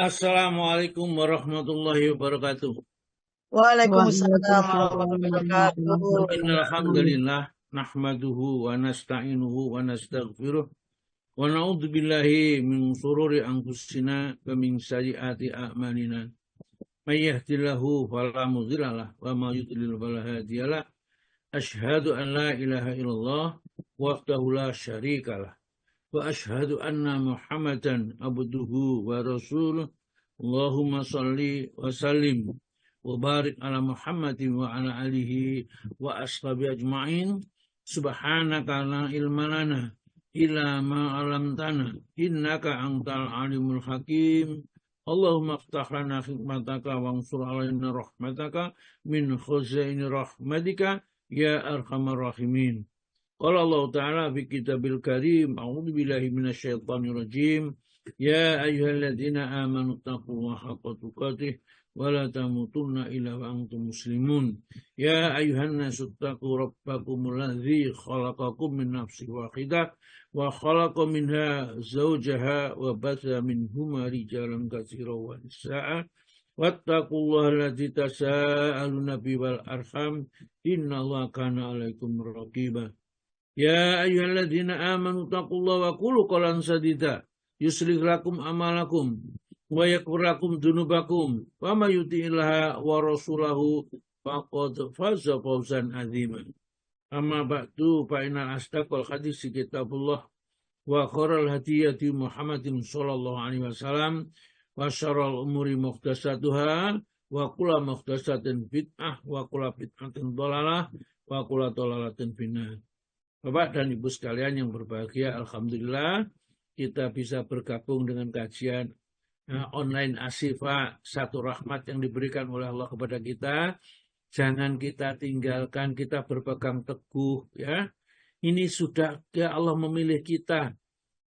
Assalamualaikum warahmatullahi wabarakatuh. Waalaikumsalam Waalaikumsalam warahmatullahi warahmatullahi wabarakatuh. Innal wabarakatuh. hamdalillah nahmaduhu wa nasta'inuhu wa nastaghfiruh wa na'udzu billahi min shururi anfusina wa min sayyiati a'malina. May yahdihillahu fala mudhillalah wa may yudlil fala hadiyalah. Asyhadu an la ilaha illallah wahdahu la syarikalah wa asyhadu anna Muhammadan abduhu wa rasuluh. Allahumma salli wa sallim wa barik ala Muhammadin wa ala alihi wa ashabi ajma'in. Subhanaka la ilma lana illa ma 'allamtana innaka antal alimul hakim. Allahumma aftah lana hikmataka wa ansur alaina rahmataka min khuzaini rahmatika ya arhamar rahimin. Qala Allah Ta'ala fi kitabil karim, a'udzu billahi minasyaitonir rajim. Ya ayyuhalladzina amanu taqullaha haqqa tuqatih wa la tamutunna illa wa antum muslimun. Ya ayyuhan nasu taqu rabbakumul ladzi khalaqakum min nafsin wahidah wa khalaqa minha zawjaha wa batha minhuma rijalan katsiran wa nisaa'a. Wattaqullaha alladzi tasaaluna bihi wal arham innallaha kana 'alaikum raqiba. Ya ayyuhalladzina amanu taqullaha wa qulu qawlan sadida yuslih lakum amalakum wa yaghfir lakum dzunubakum wa may yuti'illaha wa rasulahu faqad faza fawzan 'azima. Amma ba'du fa innal asdaqal hadits kitabullah wa khairal hadiyati Muhammadin sallallahu alaihi wasallam wa syarrul umuri muhdatsatuha wa kullu muhdatsatin bid'ah wa kullu bid'atin dhalalah wa kullu dhalalatin finnar. Bapak dan Ibu sekalian yang berbahagia, Alhamdulillah kita bisa bergabung dengan kajian online Asyifa, satu rahmat yang diberikan oleh Allah kepada kita. Jangan kita tinggalkan, kita berpegang teguh ya. Ini sudah ya Allah memilih kita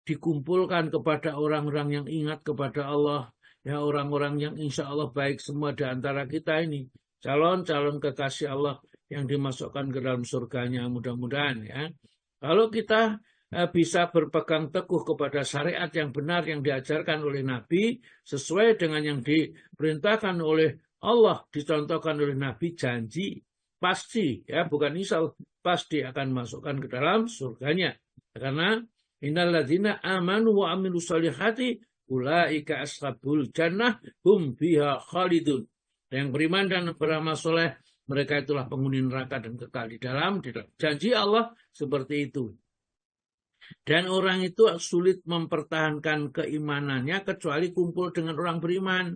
dikumpulkan kepada orang-orang yang ingat kepada Allah, ya orang-orang yang insya Allah baik semua di antara kita ini. Calon-calon kekasih Allah yang dimasukkan ke dalam surganya mudah-mudahan ya. Kalau kita bisa berpegang teguh kepada syariat yang benar yang diajarkan oleh Nabi sesuai dengan yang diperintahkan oleh Allah, dicontohkan oleh Nabi, janji pasti ya bukan insya Allah, pasti akan masukkan ke dalam surganya. Karena innalladzina amanu wa amilus solihati ulaika ashabul jannah hum fiha khalidun. Yang beriman dan beramal soleh, mereka itulah penghuni neraka dan kekal di dalam janji Allah seperti itu. Dan orang itu sulit mempertahankan keimanannya kecuali kumpul dengan orang beriman.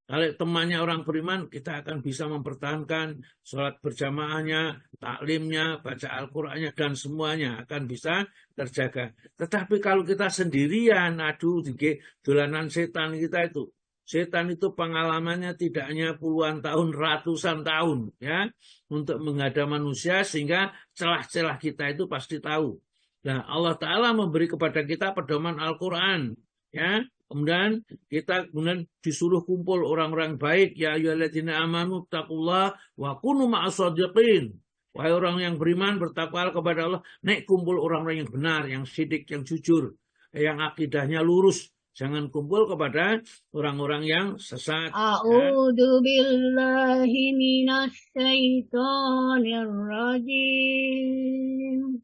Kalau temannya orang beriman, kita akan bisa mempertahankan sholat berjamaahnya, taklimnya, baca Al-Qur'annya, dan semuanya akan bisa terjaga. Tetapi kalau kita sendirian, aduh, dolanan setan kita itu. Setan itu pengalamannya tidak hanya puluhan tahun, ratusan tahun ya untuk menghadap manusia sehingga celah-celah kita itu pasti tahu. Nah, Allah Ta'ala memberi kepada kita pedoman Al-Quran ya. Kemudian kita disuruh kumpul orang-orang baik, ya ayyuhalladzina amanu taqullaha wa kunu ma'as-shadiqin. Wahai orang yang beriman, bertakwa kepada Allah, naik kumpul orang-orang yang benar, yang sidik, yang jujur, yang akidahnya lurus. Jangan kumpul kepada orang-orang yang sesat. A'udzu billahi minasy syaithanir rajim.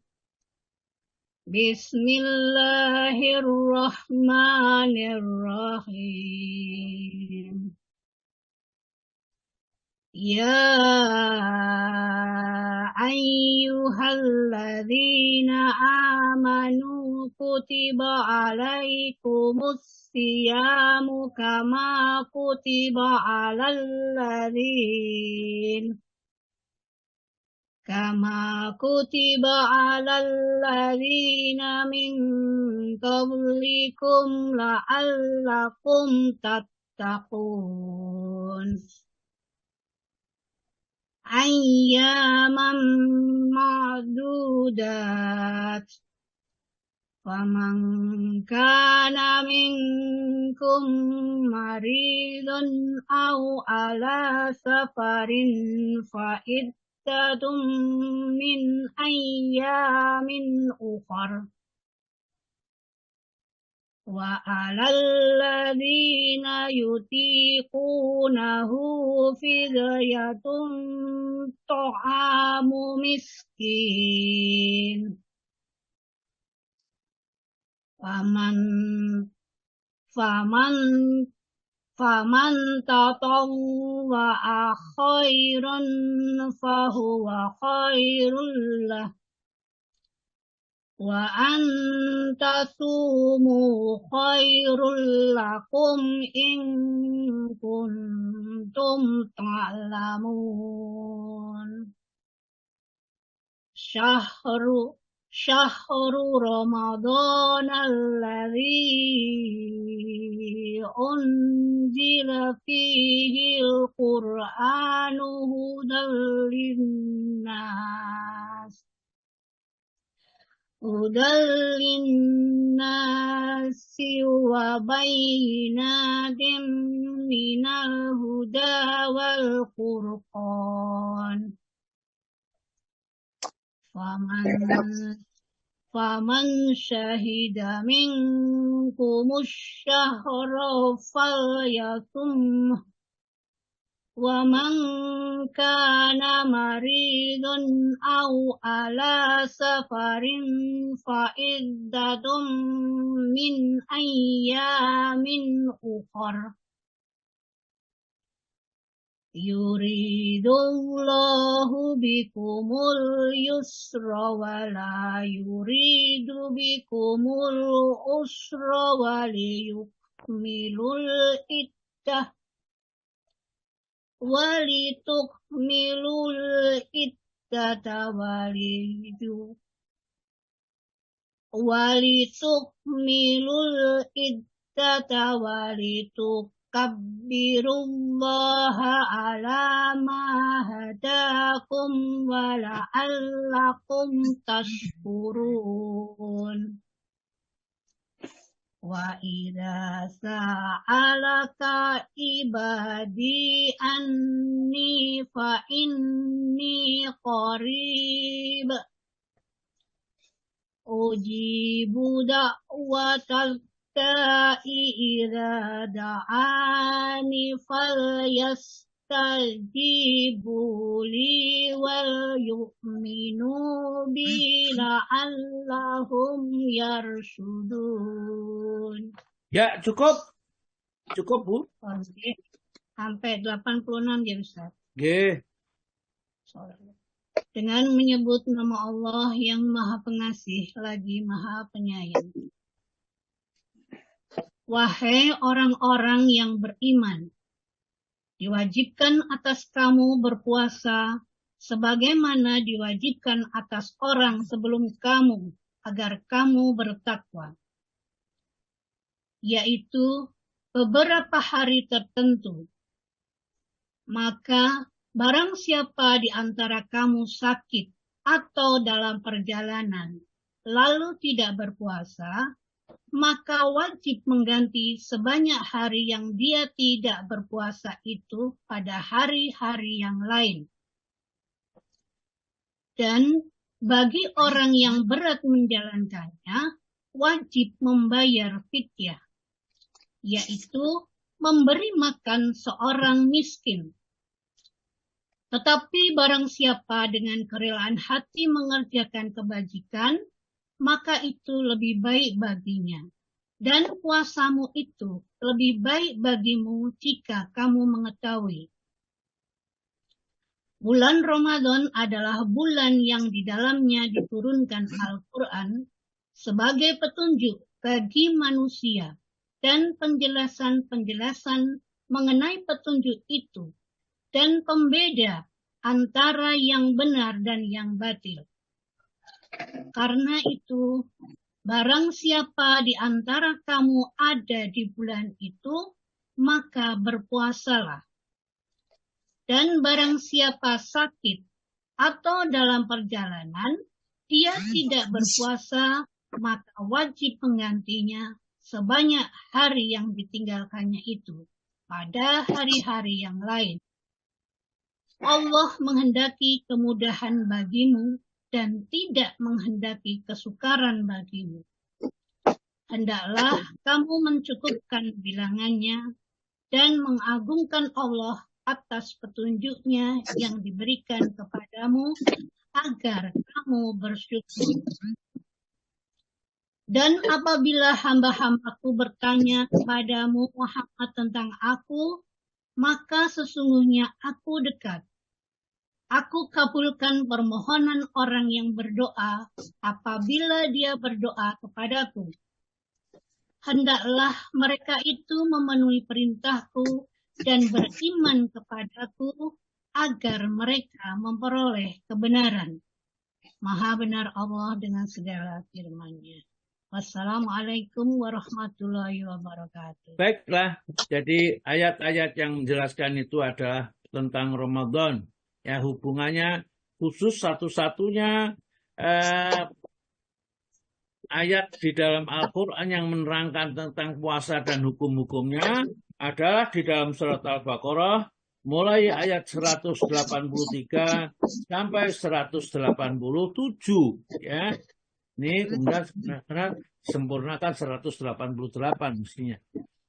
Bismillahirrahmanirrahim. Ya ayyuhalladzina amanu kutiba alaikumus siyamu kama kutiba alal ladzina min qablikum la'allakum tattaqun. Ayyaman ma'dudat. Faman kana minkum maridun aw ala safarin fa'iddatun min ayyamin ukhar. Wa 'alal ladzina yutiqunahu fidyatun ta'amu miskin. Faman tatawwa'a khairan fahuwa khairul lah. Wa antasumu khairul lakum in kuntum ta'lamun. Syahru Ramadan alladzi unzila fihi al-Qur'anu hudan linnasi wa bayyinatin minal huda wal furqan. Faman syahida minkumush syahra falyasumhu wa man kana maridun aw ala safarin fa iddatum min ayyamin ukhra. Yuridullahu bikumul yusra wa la yuridu bikumul usra wa liyukmilul iddah walitukmilul iddata walitukabbirullaha ala ma hadakum wa la'allakum tashkurun. Wa idza sa'alaka ibadi anni fa inni qarib ujibu da'watal da'i idza da'ani falyastajibu li wal yu'minu bi la'allahum yarshudun. Ya, cukup. Cukup, Bu. Oke. Sampai 86 ya Ustaz. Oke. Dengan menyebut nama Allah yang Maha Pengasih lagi Maha Penyayang. Wahai orang-orang yang beriman, diwajibkan atas kamu berpuasa sebagaimana diwajibkan atas orang sebelum kamu agar kamu bertakwa, yaitu beberapa hari tertentu. Maka barang siapa di antara kamu sakit atau dalam perjalanan lalu tidak berpuasa, maka wajib mengganti sebanyak hari yang dia tidak berpuasa itu pada hari-hari yang lain. Dan bagi orang yang berat menjalankannya, wajib membayar fidyah, yaitu memberi makan seorang miskin. Tetapi barang siapa dengan kerelaan hati mengerjakan kebajikan, maka itu lebih baik baginya. Dan puasamu itu lebih baik bagimu jika kamu mengetahui. Bulan Ramadan adalah bulan yang di dalamnya diturunkan Al-Quran sebagai petunjuk bagi manusia dan penjelasan-penjelasan mengenai petunjuk itu dan pembeda antara yang benar dan yang batil. Karena itu, barang siapa di antara kamu ada di bulan itu, maka berpuasalah. Dan barang siapa sakit atau dalam perjalanan, dia tidak berpuasa, maka wajib menggantinya sebanyak hari yang ditinggalkannya itu pada hari-hari yang lain. Allah menghendaki kemudahan bagimu dan tidak menghendaki kesukaran bagimu. Hendaklah kamu mencukupkan bilangannya dan mengagungkan Allah atas petunjuknya yang diberikan kepadamu agar kamu bersyukur. Dan apabila hamba-hambaku bertanya kepadamu Muhammad tentang aku, maka sesungguhnya aku dekat. Aku kabulkan permohonan orang yang berdoa apabila dia berdoa kepadaku. Hendaklah mereka itu memenuhi perintahku dan beriman kepadaku agar mereka memperoleh kebenaran. Maha benar Allah dengan segala firman-Nya. Wassalamualaikum warahmatullahi wabarakatuh. Baiklah, jadi ayat-ayat yang menjelaskan itu adalah tentang Ramadan. Ya, hubungannya khusus satu-satunya ayat di dalam Al-Quran yang menerangkan tentang puasa dan hukum-hukumnya adalah di dalam surat Al-Baqarah mulai ayat 183 sampai 187 ya. Ini kemudian sempurnakan 188 mestinya.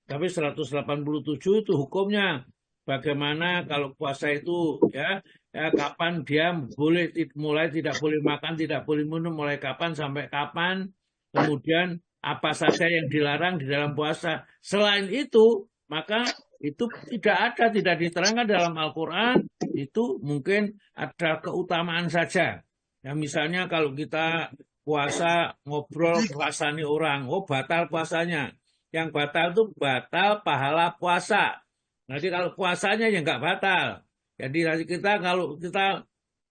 Tapi 187 itu hukumnya. Bagaimana kalau puasa itu ya kapan dia boleh mulai tidak boleh makan, tidak boleh minum, mulai kapan sampai kapan. Kemudian apa saja yang dilarang di dalam puasa. Selain itu, maka itu tidak diterangkan dalam Al-Quran. Itu mungkin ada keutamaan saja. Ya, misalnya kalau kita puasa ngobrol rasani orang, oh batal puasanya. Yang batal itu batal pahala puasa. Nanti kalau puasanya ya nggak batal. Jadi nanti kalau kita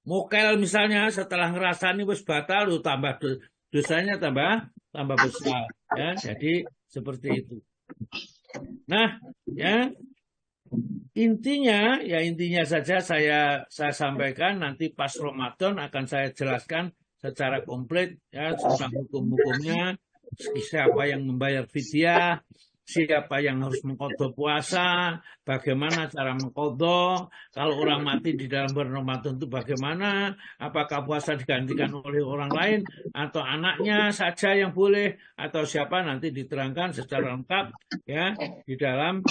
mokel misalnya setelah ngerasani wis batal, tambah dosanya tambah besar. Ya, jadi seperti itu. Nah, ya intinya saja saya sampaikan nanti pas Ramadan akan saya jelaskan secara komplit ya tentang hukum-hukumnya, siapa yang membayar fidyah, siapa yang harus mengqadha puasa, bagaimana cara mengqadha, kalau orang mati di dalam bulan Ramadan itu bagaimana, apakah puasa digantikan oleh orang lain atau anaknya saja yang boleh atau siapa, nanti diterangkan secara lengkap ya di dalam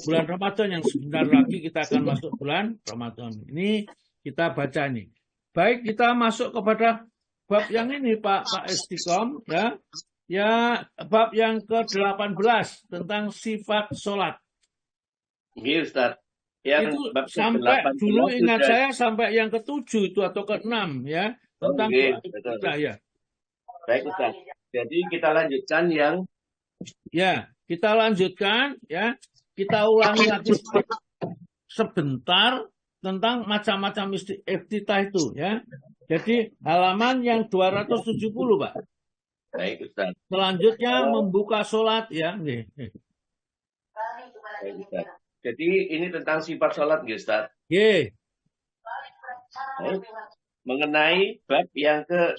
bulan Ramadan yang sebentar lagi kita akan masuk bulan Ramadan. Ini kita baca nih. Baik, kita masuk kepada bab yang ini Pak Istiqom ya. Ya, bab yang ke-18 tentang sifat sholat. Iya, Ustaz. Yang itu bab sampai dulu ingat sudah. saya sampai yang ke-7 itu atau ke-6 ya tentang betul. Ya. Baik, Ustaz. Jadi kita lanjutkan yang kita lanjutkan ya. Kita ulangi lagi sebentar tentang macam-macam iftitah itu ya. Jadi halaman yang 270 Pak. baik, Ustaz. Selanjutnya membuka sholat ya. Baik, Ustaz. Jadi ini tentang sifat sholat, Ustaz. Baik. Mengenai bab yang ke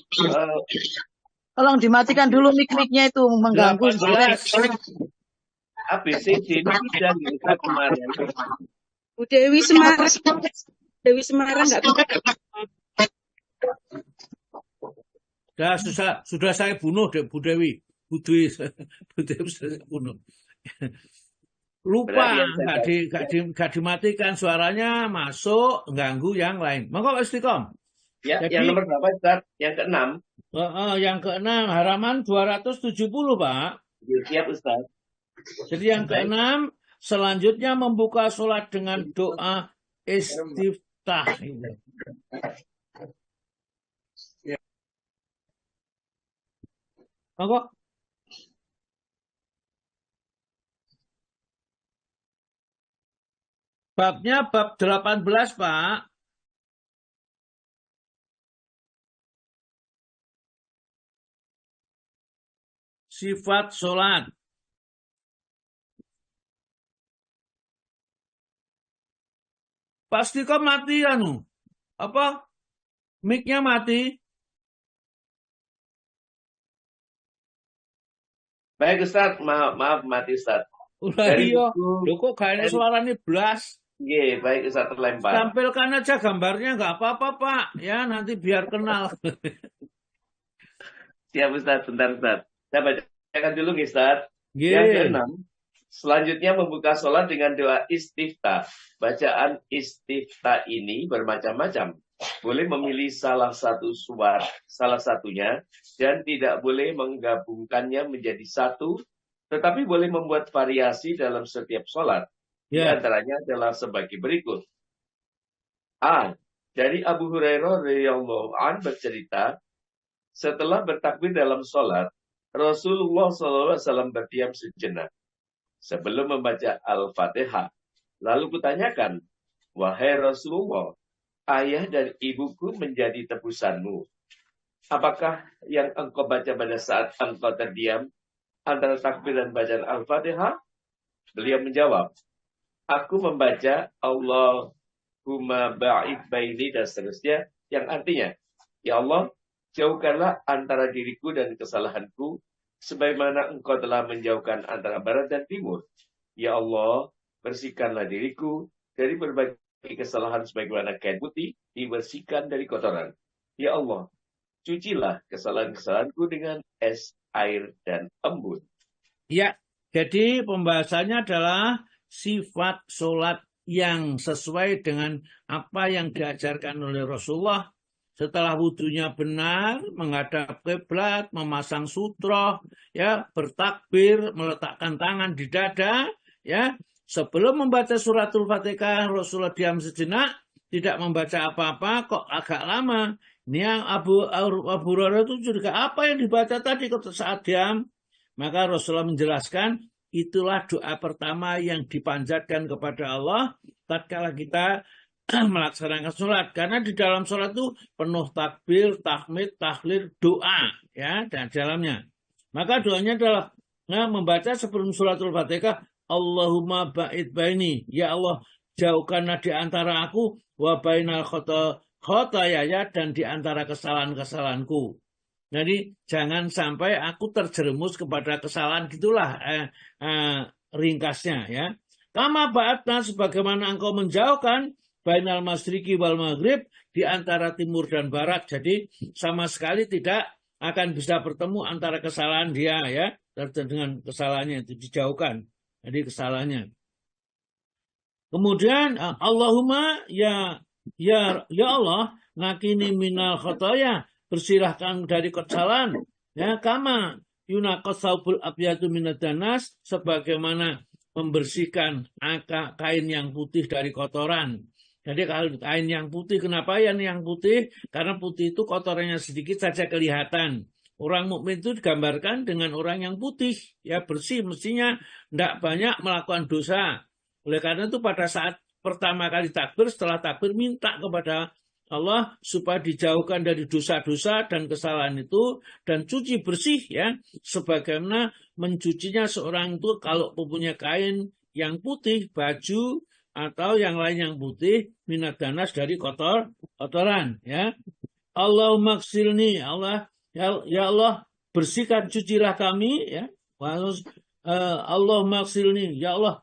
Tolong dimatikan dulu mic-nya itu mengganggu. 18. ABCD ini sudah Ustaz kemarin. Bu Dewi Semarang nggak bisa. Sudah saya bunuh Bu Dewi. Bu Dewi sudah bunuh. Lupa nggak dimatikan suaranya, masuk ganggu yang lain. Monggo Istiqom. Ya, Jadi, yang nomor berapa, Ustaz? Yang ke-6. Yang ke-6 halaman 270 Pak. Ya, siap, Ustaz. Jadi yang ke-6 selanjutnya membuka sholat dengan doa istiftah. Monggo. Babnya bab 18 Pak. Sifat sholat. Pasti kok mati apa? Mic-nya mati. Baik, Ustaz. Maaf mati, Ustaz. Iya. Loh kok kayaknya suaranya blas. Iya, baik, Ustaz, terlempar. Tampilkan aja gambarnya, nggak apa-apa Pak. Ya nanti biar kenal. Siap, Ustaz. Bentar, Ustaz. Saya bacakan dulu, Ustaz. Yang Nggih. keenam, selanjutnya membuka sholat dengan doa istiftah. Bacaan istiftah ini bermacam-macam. Boleh memilih salah satunya, dan tidak boleh menggabungkannya menjadi satu, tetapi boleh membuat variasi dalam setiap sholat. Di Ya. antaranya adalah sebagai berikut. A. Dari Abu Hurairah radhiyallahu anhu bercerita, setelah bertakbir dalam sholat, Rasulullah SAW berdiam sejenak sebelum membaca Al-Fatihah. Lalu kutanyakan, wahai Rasulullah, ayah dan ibuku menjadi tebusanmu. Apakah yang engkau baca pada saat engkau terdiam antara takbir dan bacaan Al-Fatihah? Beliau menjawab, aku membaca Allahumma ba'id baini dan seterusnya, yang artinya, ya Allah, jauhkanlah antara diriku dan kesalahanku, sebagaimana engkau telah menjauhkan antara barat dan timur. Ya Allah, bersihkanlah diriku dari berbagai kesalahan sebagaimana kain putih dibersihkan dari kotoran. Ya Allah, cucilah kesalahan-kesalahanku dengan es, air, dan embun. Ya, jadi pembahasannya adalah sifat sholat yang sesuai dengan apa yang diajarkan oleh Rasulullah. Setelah wudhunya benar, menghadap kiblat, memasang sutroh, ya, bertakbir, meletakkan tangan di dada, ya. Sebelum membaca suratul Fatihah, Rasulullah diam sejenak, tidak membaca apa-apa, kok agak lama. Ini yang Abu Hurairah itu juga apa yang dibaca tadi saat diam. Maka Rasulullah menjelaskan, itulah doa pertama yang dipanjatkan kepada Allah tatkala kita melaksanakan sholat. Karena di dalam sholat itu penuh takbir, tahmid, tahlil, doa, ya, dan dalamnya. Maka doanya adalah membaca sebelum suratul Fatihah, Allahumma ba'id baini, ya Allah, jauhkanlah di antara aku wa bainal khotayaya, dan di antara kesalahan-kesalahanku. Jadi jangan sampai aku terjerumus kepada kesalahan, gitulah ringkasnya, ya. Kama ba'atna, sebagaimana engkau menjauhkan bainal masriki wal maghrib, di antara timur dan barat. Jadi sama sekali tidak akan bisa bertemu antara kesalahan dia, ya, dengan kesalahannya itu dijauhkan. Jadi kesalahannya. Kemudian Allahumma ya Allah, nakini minal khotoya, bersihkan dari kesalahan, ya, kama yunaqas saubul abyadu minadanas, sebagaimana membersihkan kain yang putih dari kotoran. Jadi kalau kain yang putih, kenapa yang putih? Karena putih itu kotorannya sedikit saja kelihatan. Orang mukmin itu digambarkan dengan orang yang putih, ya, bersih, mestinya tidak banyak melakukan dosa. Oleh karena itu pada saat pertama kali takbir, setelah takbir minta kepada Allah supaya dijauhkan dari dosa-dosa dan kesalahan itu, dan cuci bersih, ya, sebagaimana mencucinya seorang itu kalau mempunyai kain yang putih, baju atau yang lain yang putih, minadanas, dari kotoran, ya. Allahumma ksilni, Allah, ya Allah, bersihkan, cucilah kami, ya. Allahumma ksilni, ya Allah,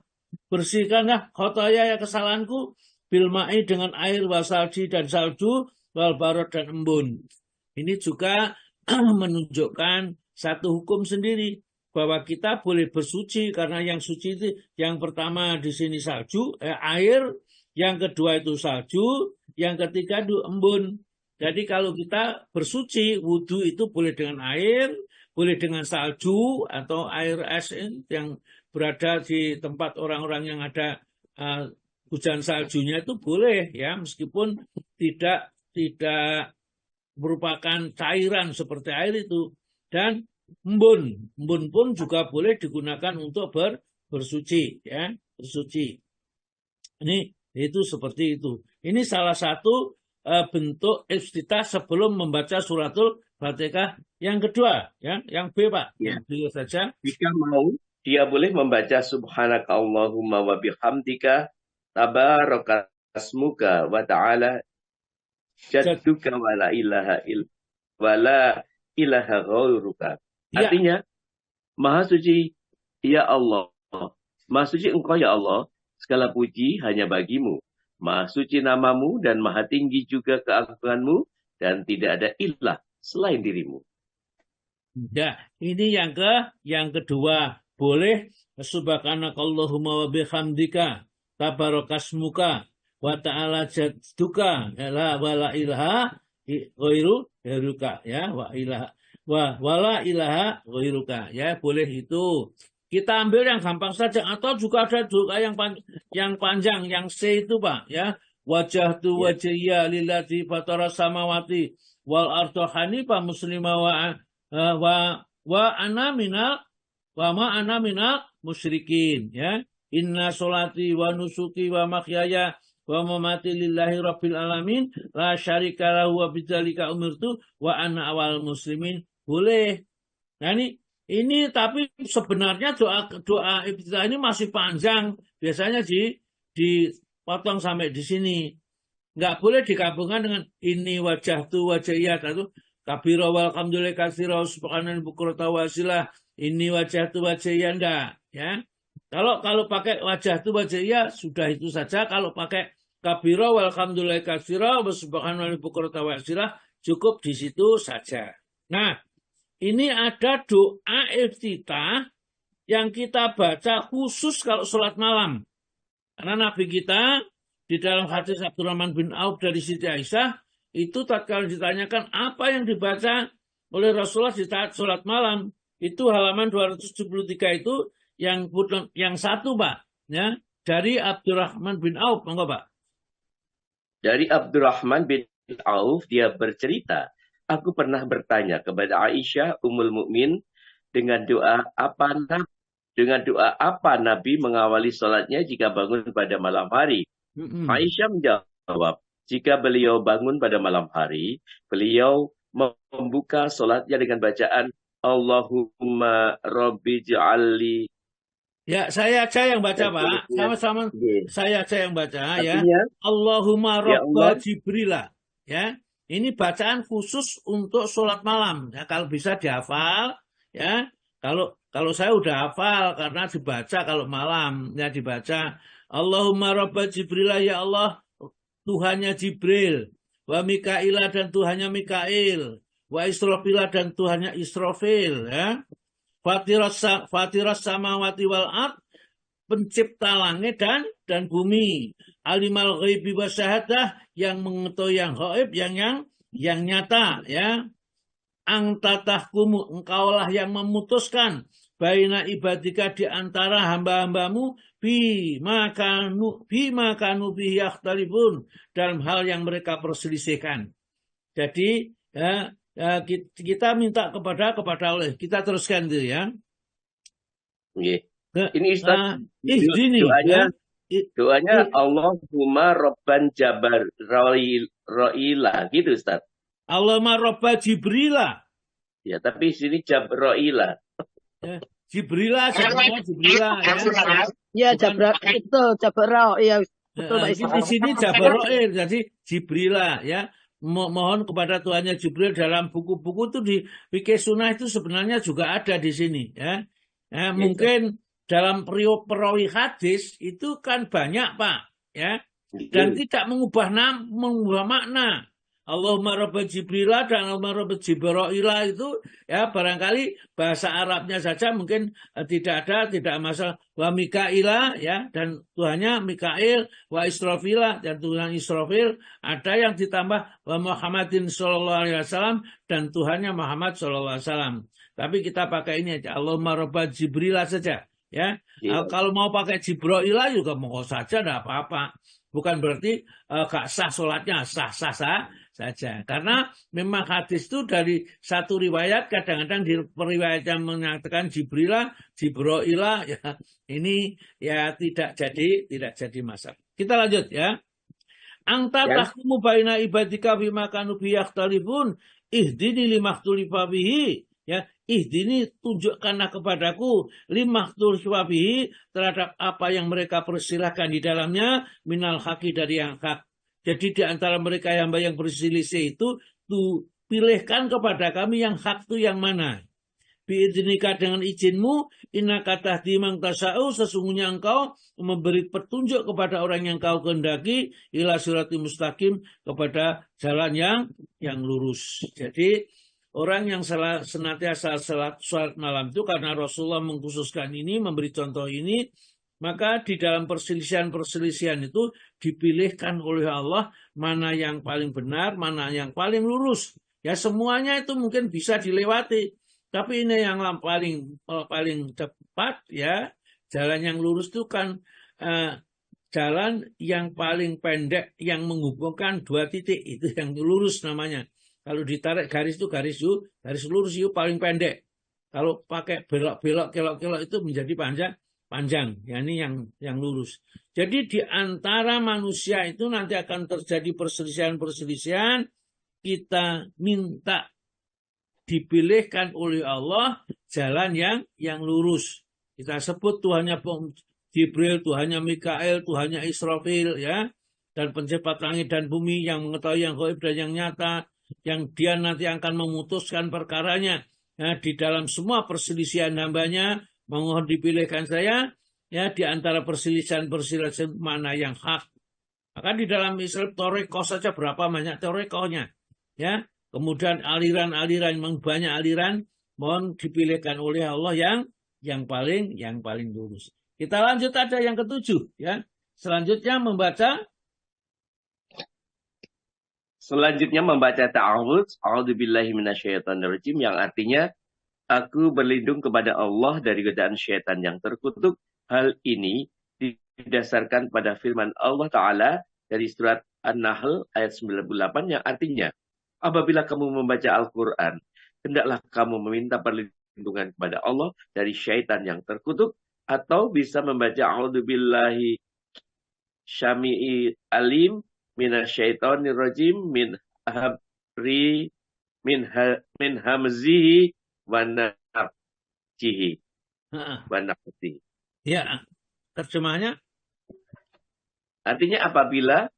bersihkanlah khotaya, ya, kesalahanku, bilma'i, dengan air, wasalji, dan salju, wal barad, dan embun. Ini juga menunjukkan satu hukum sendiri, bahwa kita boleh bersuci, karena yang suci itu yang pertama di sini salju, air, yang kedua itu salju, yang ketiga itu embun. Jadi kalau kita bersuci, wudhu itu boleh dengan air, boleh dengan salju, atau air es yang berada di tempat orang-orang yang ada hujan saljunya itu boleh, ya, meskipun tidak merupakan cairan seperti air itu. Dan embun pun juga boleh digunakan untuk bersuci, ya, bersuci. Ini itu seperti itu. Ini salah satu bentuk iftitah sebelum membaca suratul Fatihah yang kedua, ya, yang B, Pak. Ya. Yang B saja. Jika mau, dia boleh membaca Subhanaka Allahumma wa bihamdika tabarakasmuka wa ta'ala jadduka wa la ilaha ghairuka. Ya. Artinya, Maha Suci, ya Allah. Maha Suci Engkau, ya Allah. Segala puji hanya bagimu. Maha suci namamu dan maha tinggi juga keagunganmu, dan tidak ada ilah selain dirimu. Ya, ini yang kedua. Boleh subhanakallahumma wa bihamdika tabarakasmuka wa ta'ala jadduka wa la ilaha ghairuka ya wa la ilaha ghairuka ya, boleh itu. Kita ambil yang gampang saja, atau juga ada doa yang panjang, yang C itu Pak ya. Wajahtu wajhiya lillati fatara samawati wal arda hanifa muslima wa ana minal musyrikin ya. Inna sholati wa nusuki wa mahyaya wa mamati lillahi rabbil alamin la syarika lahu wa bidzalika umirtu wa ana awal muslimin. Boleh. Nah ini tapi sebenarnya doa iftitah ini masih panjang. Biasanya dipotong sampai di sini. Enggak boleh digabungkan dengan ini wajahtu wajhiyat atau kabira walhamdulillah katsira subhanallahi bukrata wasilah. Ini wajah tu wajah ya, enggak ya. Kalau pakai wajah tu wajah ya sudah itu saja. Kalau pakai kabira walhamdulillah katsira subhanallahi bukrata wasilah cukup di situ saja. Nah, ini ada doa iftitah yang kita baca khusus kalau sholat malam. Karena Nabi kita di dalam hadis Abdurrahman bin Auf dari Siti Aisyah itu tatkala ditanyakan apa yang dibaca oleh Rasulullah di saat sholat malam, itu halaman 273 itu yang satu Pak ya, dari Abdurrahman bin Auf, monggo Pak. Dari Abdurrahman bin Auf, dia bercerita, aku pernah bertanya kepada Aisyah Ummul Mukmin dengan doa apa Nabi mengawali sholatnya jika bangun pada malam hari. Aisyah menjawab, jika beliau bangun pada malam hari, beliau membuka sholatnya dengan bacaan Allahumma Rabbi ja'alli. Ya, saya aja yang baca Pak. Sama-sama saya aja yang baca. Artinya, ya. Allahumma Rabba Allah. Jibrila. Ya. Ini bacaan khusus untuk sholat malam. Ya, kalau bisa dihafal. Ya. Kalau saya udah hafal karena dibaca kalau malam. Ya dibaca. Allahumma Rabba Jibrila, ya Allah Tuhannya Jibril. Wa Mikaila dan Tuhannya Mikail. Wa Israfila dan Tuhannya Israfil. Ya. Fatiras samawati wal ard, pencipta langit dan bumi. Alimal ghaibi wa syahadah, yang mengetahui yang gaib, yang nyata ya. Anta tahkumu, engkaulah yang memutuskan baina ibadika di antara hamba-hambamu bima kanu bihi yakhtalifun, dalam hal yang mereka perselisihkan. Jadi ya, kita minta kepada Allah. Kita teruskan itu ya. Ini Ustaz, doanya Allahumma Rabban Jabar Ro'ila gitu Ustaz. Allahumma Rabba Jibrila. Ya, tapi sini Jabro'ila. Ya, Jibrila Jibrila ya. Ya, Jabra itu Jabra ya. Betul Pak Di sini Jabro'il, jadi Jibrila ya. Mohon kepada Tuhannya Jibril. Dalam buku-buku itu di fikih sunnah itu sebenarnya juga ada di sini ya. Mungkin dalam perawi hadis itu kan banyak Pak ya, dan tidak mengubah makna. Allahumma Rabba Jibrila dan Allahumma Rabba Jibrila itu ya barangkali bahasa Arabnya saja mungkin tidak masalah. Wa Mikaila ya, dan Tuhannya Mikail, wa Israfila dan Tuhan Israfil, ada yang ditambah wa Muhammadin sallallahu alaihi wasallam dan Tuhannya Muhammad sallallahu alaihi wasallam. Tapi kita pakai ini aja, Allahumma Rabba Jibrila saja ya. Kalau mau pakai Jibrila juga mau saja, tidak apa-apa. Bukan berarti gak sah sholatnya, sah saja. Karena memang hadis itu dari satu riwayat, kadang-kadang di riwayat yang menyatakan Jibrila ya, ini ya tidak jadi masalah. Kita lanjut ya. Anta tahkumu baina ibadika bima kanu bihi yakhtalifun ihdini limakhtulifa bihi. Ya, ihdini tunjukkanlah kepadaku limakhtulifa bihi, terhadap apa yang mereka persilahkan di dalamnya, minal haqi, dari yang hak. Jadi di antara mereka yang berselisih itu, pilihkan kepada kami yang hak itu yang mana. Biidnika, dengan izinmu, innaka tahdi man tasa'u, sesungguhnya engkau memberi petunjuk kepada orang yang kau kehendaki, ila siratal mustaqim, kepada jalan yang lurus. Jadi orang yang senantiasa salat malam itu karena Rasulullah mengkhususkan ini, memberi contoh ini, maka di dalam perselisihan itu dipilihkan oleh Allah mana yang paling benar, mana yang paling lurus. Ya semuanya itu mungkin bisa dilewati, tapi ini yang paling tepat ya. Jalan yang lurus itu kan jalan yang paling pendek yang menghubungkan dua titik, itu yang lurus namanya. Kalau ditarik garis itu garis lurus itu paling pendek. Kalau pakai belok-belok, kelok-kelok itu menjadi panjang. Ya ini yang lurus. Jadi di antara manusia itu nanti akan terjadi perselisihan. Kita minta dipilihkan oleh Allah jalan yang lurus. Kita sebut Tuhannya Jibril, Tuhannya Mikael, Tuhannya Israfil, ya, dan pencipta langit dan bumi yang mengetahui yang gaib dan yang nyata, yang dia nanti akan memutuskan perkaranya. Ya, di dalam semua perselisihan hambanya, mohon dipilihkan saya, ya, di antara perselisihan mana yang hak. Maka di dalam Islam toreko saja berapa banyak torekohnya, ya. Kemudian aliran-aliran, memang banyak aliran, mohon dipilihkan oleh Allah yang paling lurus. Kita lanjut ada yang ketujuh, ya. Selanjutnya membaca ta'awudz, a'udzubillahi minasyaitonirrajim, yang artinya aku berlindung kepada Allah dari godaan syaitan yang terkutuk. Hal ini didasarkan pada firman Allah Ta'ala dari surat An-Nahl ayat 98 yang artinya, apabila kamu membaca Al-Quran, hendaklah kamu meminta perlindungan kepada Allah dari syaitan yang terkutuk, atau bisa membaca a'udzubillahi syami'i alim minasyaitonir rajim min hamzihi wa nafthihi wa nafthihi. Ya, terjemahnya artinya apabila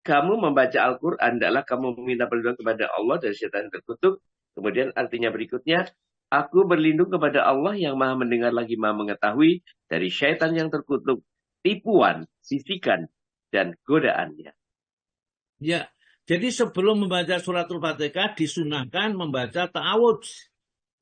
kamu membaca Al-Quran, hendaklah kamu meminta perlindungan kepada Allah dari syaitan yang terkutuk. Kemudian artinya berikutnya, aku berlindung kepada Allah yang maha mendengar lagi maha mengetahui dari syaitan yang terkutuk, tipuan, sisikan, dan godaannya. Ya, jadi sebelum membaca suratul Fatihah disunahkan membaca ta'awudz.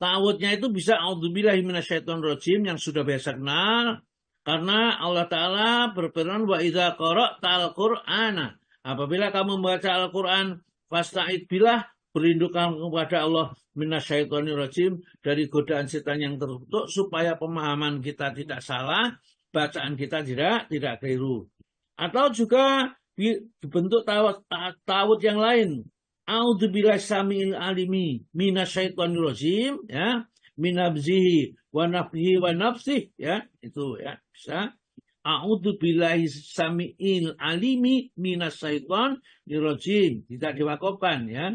Ta'awudznya itu bisa a'udzubillahi minasyaitonirrajim yang sudah biasa kenal, karena Allah Ta'ala berfirman wa idza qara'tal Qur'ana. Apabila kamu membaca Al-Quran, fasta'id billah, berlindunglah kepada Allah minasyaitonirrajim, dari godaan setan yang terkutuk, supaya pemahaman kita tidak salah, bacaan kita tidak keliru. Atau juga dibentuk ta'awudz yang lain. A'udzubillahi samiil alimi minasyaitonirrajim, ya, minabzihi wa nafthihi wa nafsih, ya, itu ya bisa. A'udzubillahi samiil alimi minasyaitonirrajim, tidak diwakafkan, ya.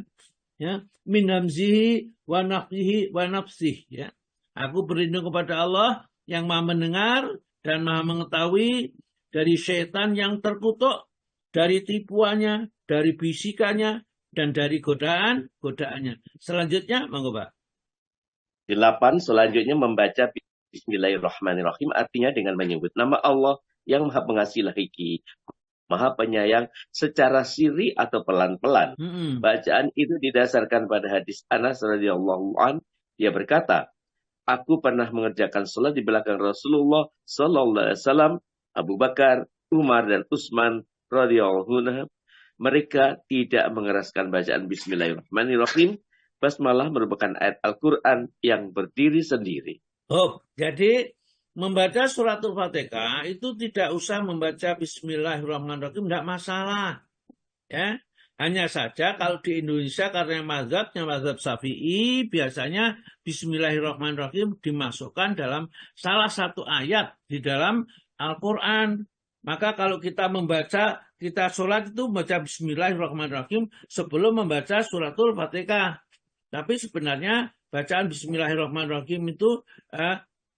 Ya, minamzihi wa nafthihi wa nafsih, ya. Aku berlindung kepada Allah yang maha mendengar dan maha mengetahui dari syaitan yang terkutuk, dari tipuannya, dari bisikannya, dan dari godaannya. Selanjutnya, monggo Pak. 8. Selanjutnya membaca Bismillahirrahmanirrahim, artinya dengan menyebut nama Allah yang maha pengasih lagi, maha penyayang, secara sirri atau pelan-pelan. Bacaan itu didasarkan pada hadis Anas radhiyallahu an. Dia berkata, aku pernah mengerjakan sholat di belakang Rasulullah sallallahu alaihi wasallam, Abu Bakar, Umar, dan Utsman radhiyallahu anhum. Mereka tidak mengeraskan bacaan Bismillahirrahmanirrahim. Basmalah merupakan ayat Al-Quran yang berdiri sendiri. Oh, jadi membaca suratul Fatihah itu tidak usah membaca Bismillahirrahmanirrahim, tidak masalah. Ya, hanya saja kalau di Indonesia karena mazhab Syafi'i, biasanya Bismillahirrahmanirrahim dimasukkan dalam salah satu ayat di dalam Al-Quran. Maka kalau kita sholat itu membaca Bismillahirrahmanirrahim sebelum membaca suratul Fatihah. Tapi sebenarnya bacaan Bismillahirrahmanirrahim itu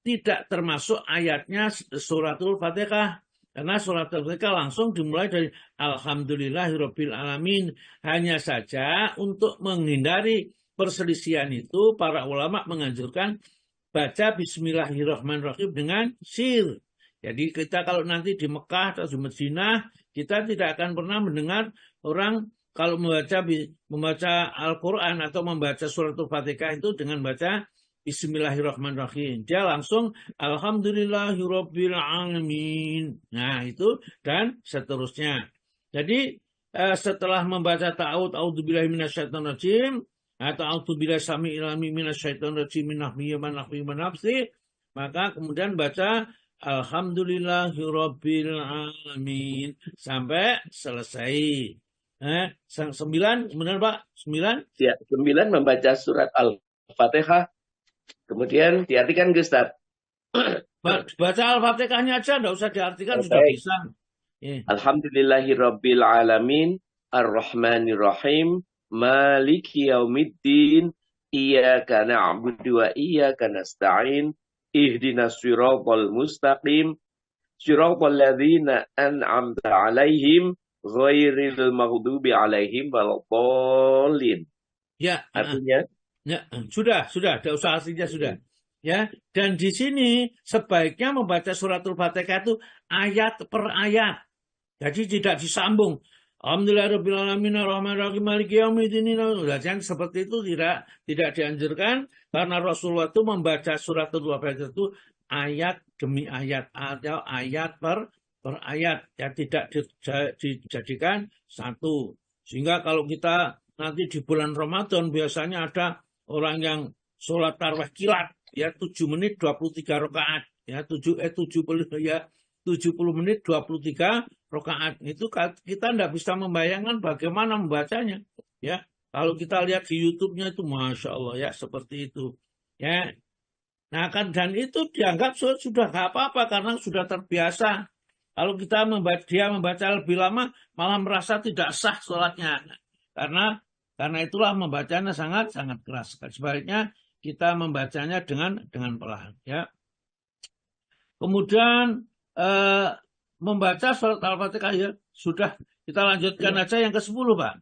tidak termasuk ayatnya suratul Fatihah. Karena suratul Fatihah langsung dimulai dari Alhamdulillahirabbil alamin. Hanya saja untuk menghindari perselisihan itu, para ulama menganjurkan baca Bismillahirrahmanirrahim dengan sir. Jadi kita kalau nanti di Mekah atau di Madinah, kita tidak akan pernah mendengar orang kalau membaca Al-Quran atau membaca suratul Fatihah itu dengan baca Bismillahirrahmanirrahim. Dia langsung Alhamdulillahirabbil alamin. Nah, itu dan seterusnya. Jadi setelah membaca ta'awud a'udzubillahi minasyaitonirrajim atau a'udzubillahi samiil alim minasyaitonirrajim min nahwi wa nahwi wa nafsi, maka kemudian baca Alhamdulillahirabbil alamin sampai selesai. 9, benar Pak? 9? Ya, 9 membaca surat Al-Fatihah. Kemudian diartikan Ustaz. Baca Al-Fatihahnya aja, enggak usah diartikan, sudah bisa. Alhamdulillahirabbil alamin, arrahmanirrahim, maliki yaumiddin, iyyaka na'budu wa iyyaka nasta'in, ihdinas siratal mustaqim, siratal ladzina an'amta 'alaihim, ghairil maghdubi 'alaihim waladdallin. Ya, artinya ya, sudah, tidak usah artinya sudah. Ya, dan di sini sebaiknya membaca suratul Fatihah itu ayat per ayat. Jadi tidak disambung. Alhamdulillahirabbil alamin arrahmanirrahim maliki yaumiddin. Jangan seperti itu, tidak dianjurkan karena Rasulullah itu membaca suratul Fatihah itu ayat demi ayat atau ayat per ayat, ya tidak dijadikan satu. Sehingga kalau kita nanti di bulan Ramadan biasanya ada orang yang sholat tarawih kilat, ya 7 menit 23 rakaat, ya 70 menit 23 rakaat. Itu kita tidak bisa membayangkan bagaimana membacanya, ya. Kalau kita lihat di YouTube-nya itu Masya Allah, ya seperti itu, ya. Nah kan, dan itu dianggap sudah nggak apa-apa karena sudah terbiasa. Kalau kita membaca lebih lama malah merasa tidak sah sholatnya, karena itulah membacanya sangat keras. Sebaliknya kita membacanya dengan pelan, ya. Kemudian membaca surat Al-Fatihah, ya sudah, kita lanjutkan aja yang ke-10 Pak.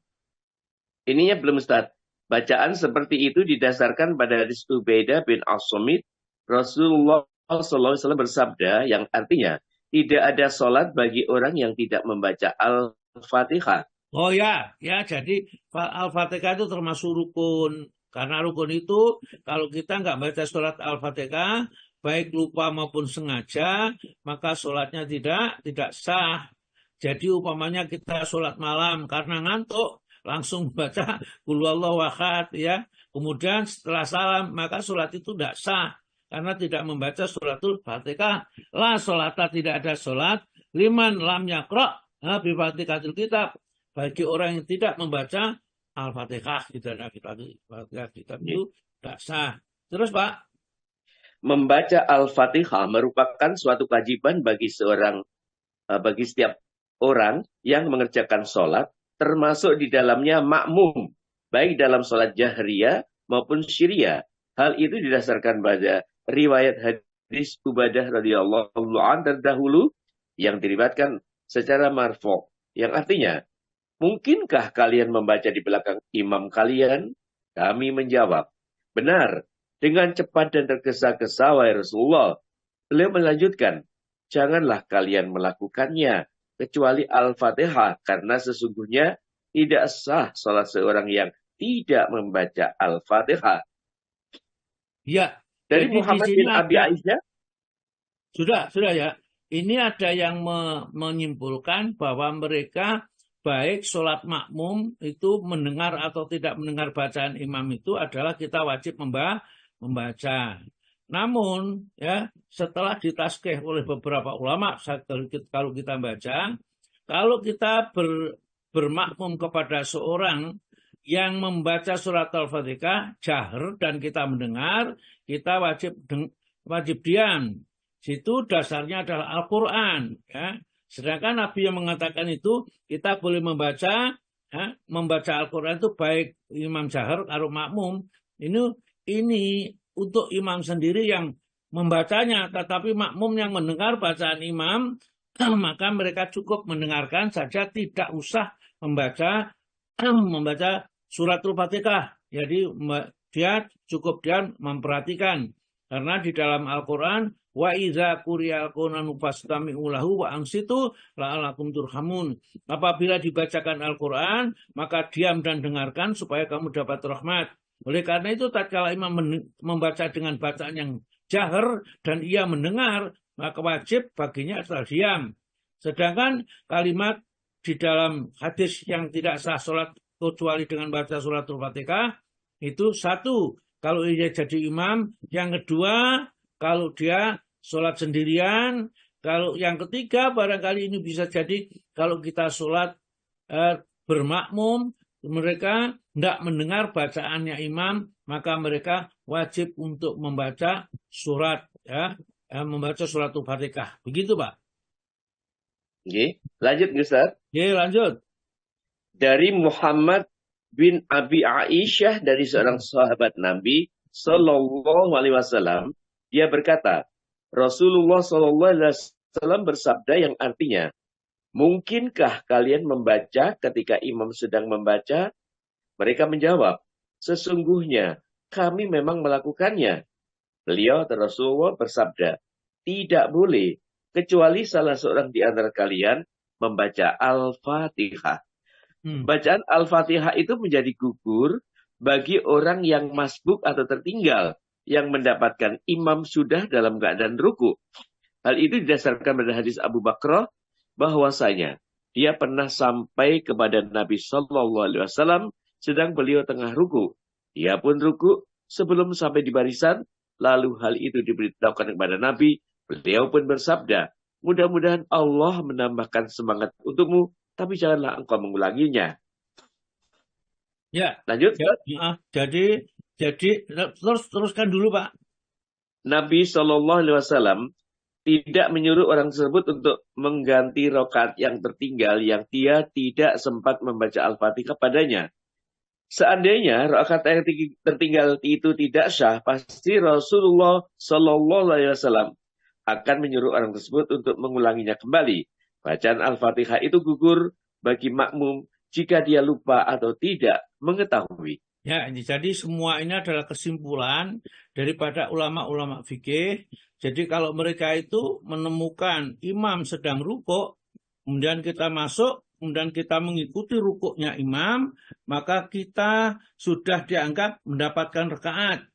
Ininya belum Ustaz. Bacaan seperti itu didasarkan pada hadis Ubaidah bin As-Samit. Rasulullah SAW bersabda yang artinya tidak ada sholat bagi orang yang tidak membaca Al-Fatihah. Oh ya, jadi Al-Fatihah itu termasuk rukun. Karena rukun itu kalau kita nggak baca surat Al-Fatihah, baik lupa maupun sengaja, maka sholatnya tidak sah. Jadi umpamanya kita sholat malam karena ngantuk, langsung baca Qul huwallahu ahad, ya. Kemudian setelah salam, maka sholat itu tidak sah. Karena tidak membaca suratul Fatihah. La sholata, tidak ada sholat. Liman lam yaqra' bi Fatihatil kitab. Bagi orang yang tidak membaca Al-Fatihah, tidak ada Fatihah kitab itu tidak sah. Terus Pak? Membaca Al-Fatihah merupakan suatu kewajiban bagi setiap orang yang mengerjakan sholat, termasuk di dalamnya makmum, baik dalam sholat jahriyah maupun syiriyah. Hal itu didasarkan pada riwayat hadis Ubadah radhiyallahu anhu terdahulu yang diriwayatkan secara marfu', yang artinya, mungkinkah kalian membaca di belakang imam kalian? Kami menjawab, benar. Dengan cepat dan tergesa-gesa, wahai Rasulullah. Beliau melanjutkan, janganlah kalian melakukannya, kecuali Al-Fatihah, karena sesungguhnya tidak sah salah seorang yang tidak membaca Al-Fatihah. Ya. Dari Muhammad bin Abi Aisyah. Sudah ya. Ini ada yang menyimpulkan bahwa mereka baik sholat makmum itu mendengar atau tidak mendengar bacaan imam itu adalah kita wajib membaca. Namun ya setelah ditaskih oleh beberapa ulama, kalau kita baca, kalau kita bermakmum kepada seorang yang membaca surat Al-Fatihah jahar dan kita mendengar, kita wajib diam. Situ dasarnya adalah Al-Quran, ya. Sedangkan Nabi yang mengatakan itu kita boleh membaca Al-Quran itu baik imam jahar atau makmum. Ini untuk imam sendiri yang membacanya, tetapi makmum yang mendengar bacaan imam, maka mereka cukup mendengarkan saja, tidak usah membaca suratul Fatihah. Jadi dia memperhatikan, karena di dalam Al-Quran Wa idza quriyal Qur'anu fastami'u lahu wa ansitu la'allakum turhamun. Apabila dibacakan Al-Qur'an, maka diam dan dengarkan supaya kamu dapat rahmat. Oleh karena itu tatkala imam membaca dengan bacaan yang jahar dan ia mendengar, maka wajib baginya adalah diam. Sedangkan kalimat di dalam hadis yang tidak sah sholat kecuali dengan baca suratul Fatihah, itu satu, kalau ia jadi imam. Yang kedua, kalau dia sholat sendirian. Kalau yang ketiga, barangkali ini bisa jadi kalau kita sholat bermakmum, mereka tidak mendengar bacaannya imam, maka mereka wajib untuk membaca surat, membaca suratul Fatihah. Begitu, Pak. Oke, lanjut Ustaz. Oke, lanjut. Dari Muhammad bin Abi Aisyah, dari seorang sahabat Nabi Sallallahu Alaihi Wasallam, dia berkata, Rasulullah Sallallahu Alaihi Wasallam bersabda yang artinya, mungkinkah kalian membaca ketika imam sedang membaca? Mereka menjawab, sesungguhnya kami memang melakukannya. Beliau atau Rasulullah bersabda, tidak boleh kecuali salah seorang di antara kalian membaca Al-Fatihah. Bacaan Al-Fatihah itu menjadi gugur bagi orang yang masbuk atau tertinggal, yang mendapatkan imam sudah dalam keadaan ruku. Hal itu didasarkan pada hadis Abu Bakrah, bahwasanya dia pernah sampai kepada Nabi Sallallahu Alaihi Wasallam sedang beliau tengah ruku. Dia pun ruku sebelum sampai di barisan, lalu hal itu diberitahukan kepada Nabi. Beliau pun bersabda, mudah-mudahan Allah menambahkan semangat untukmu, tapi janganlah engkau mengulanginya. Ya, lanjut. Jadi teruskan dulu, Pak. Nabi Shallallahu Alaihi Wasallam tidak menyuruh orang tersebut untuk mengganti rakaat yang tertinggal yang dia tidak sempat membaca Al-Fatihah padanya. Seandainya rakaat yang tertinggal itu tidak sah, pasti Rasulullah Shallallahu Alaihi Wasallam akan menyuruh orang tersebut untuk mengulanginya kembali. Bacaan Al-Fatihah itu gugur bagi makmum jika dia lupa atau tidak mengetahui. Ya, jadi semua ini adalah kesimpulan daripada ulama-ulama fikih. Jadi kalau mereka itu menemukan imam sedang rukuk, kemudian kita masuk, kemudian kita mengikuti rukuknya imam, maka kita sudah dianggap mendapatkan rakaat.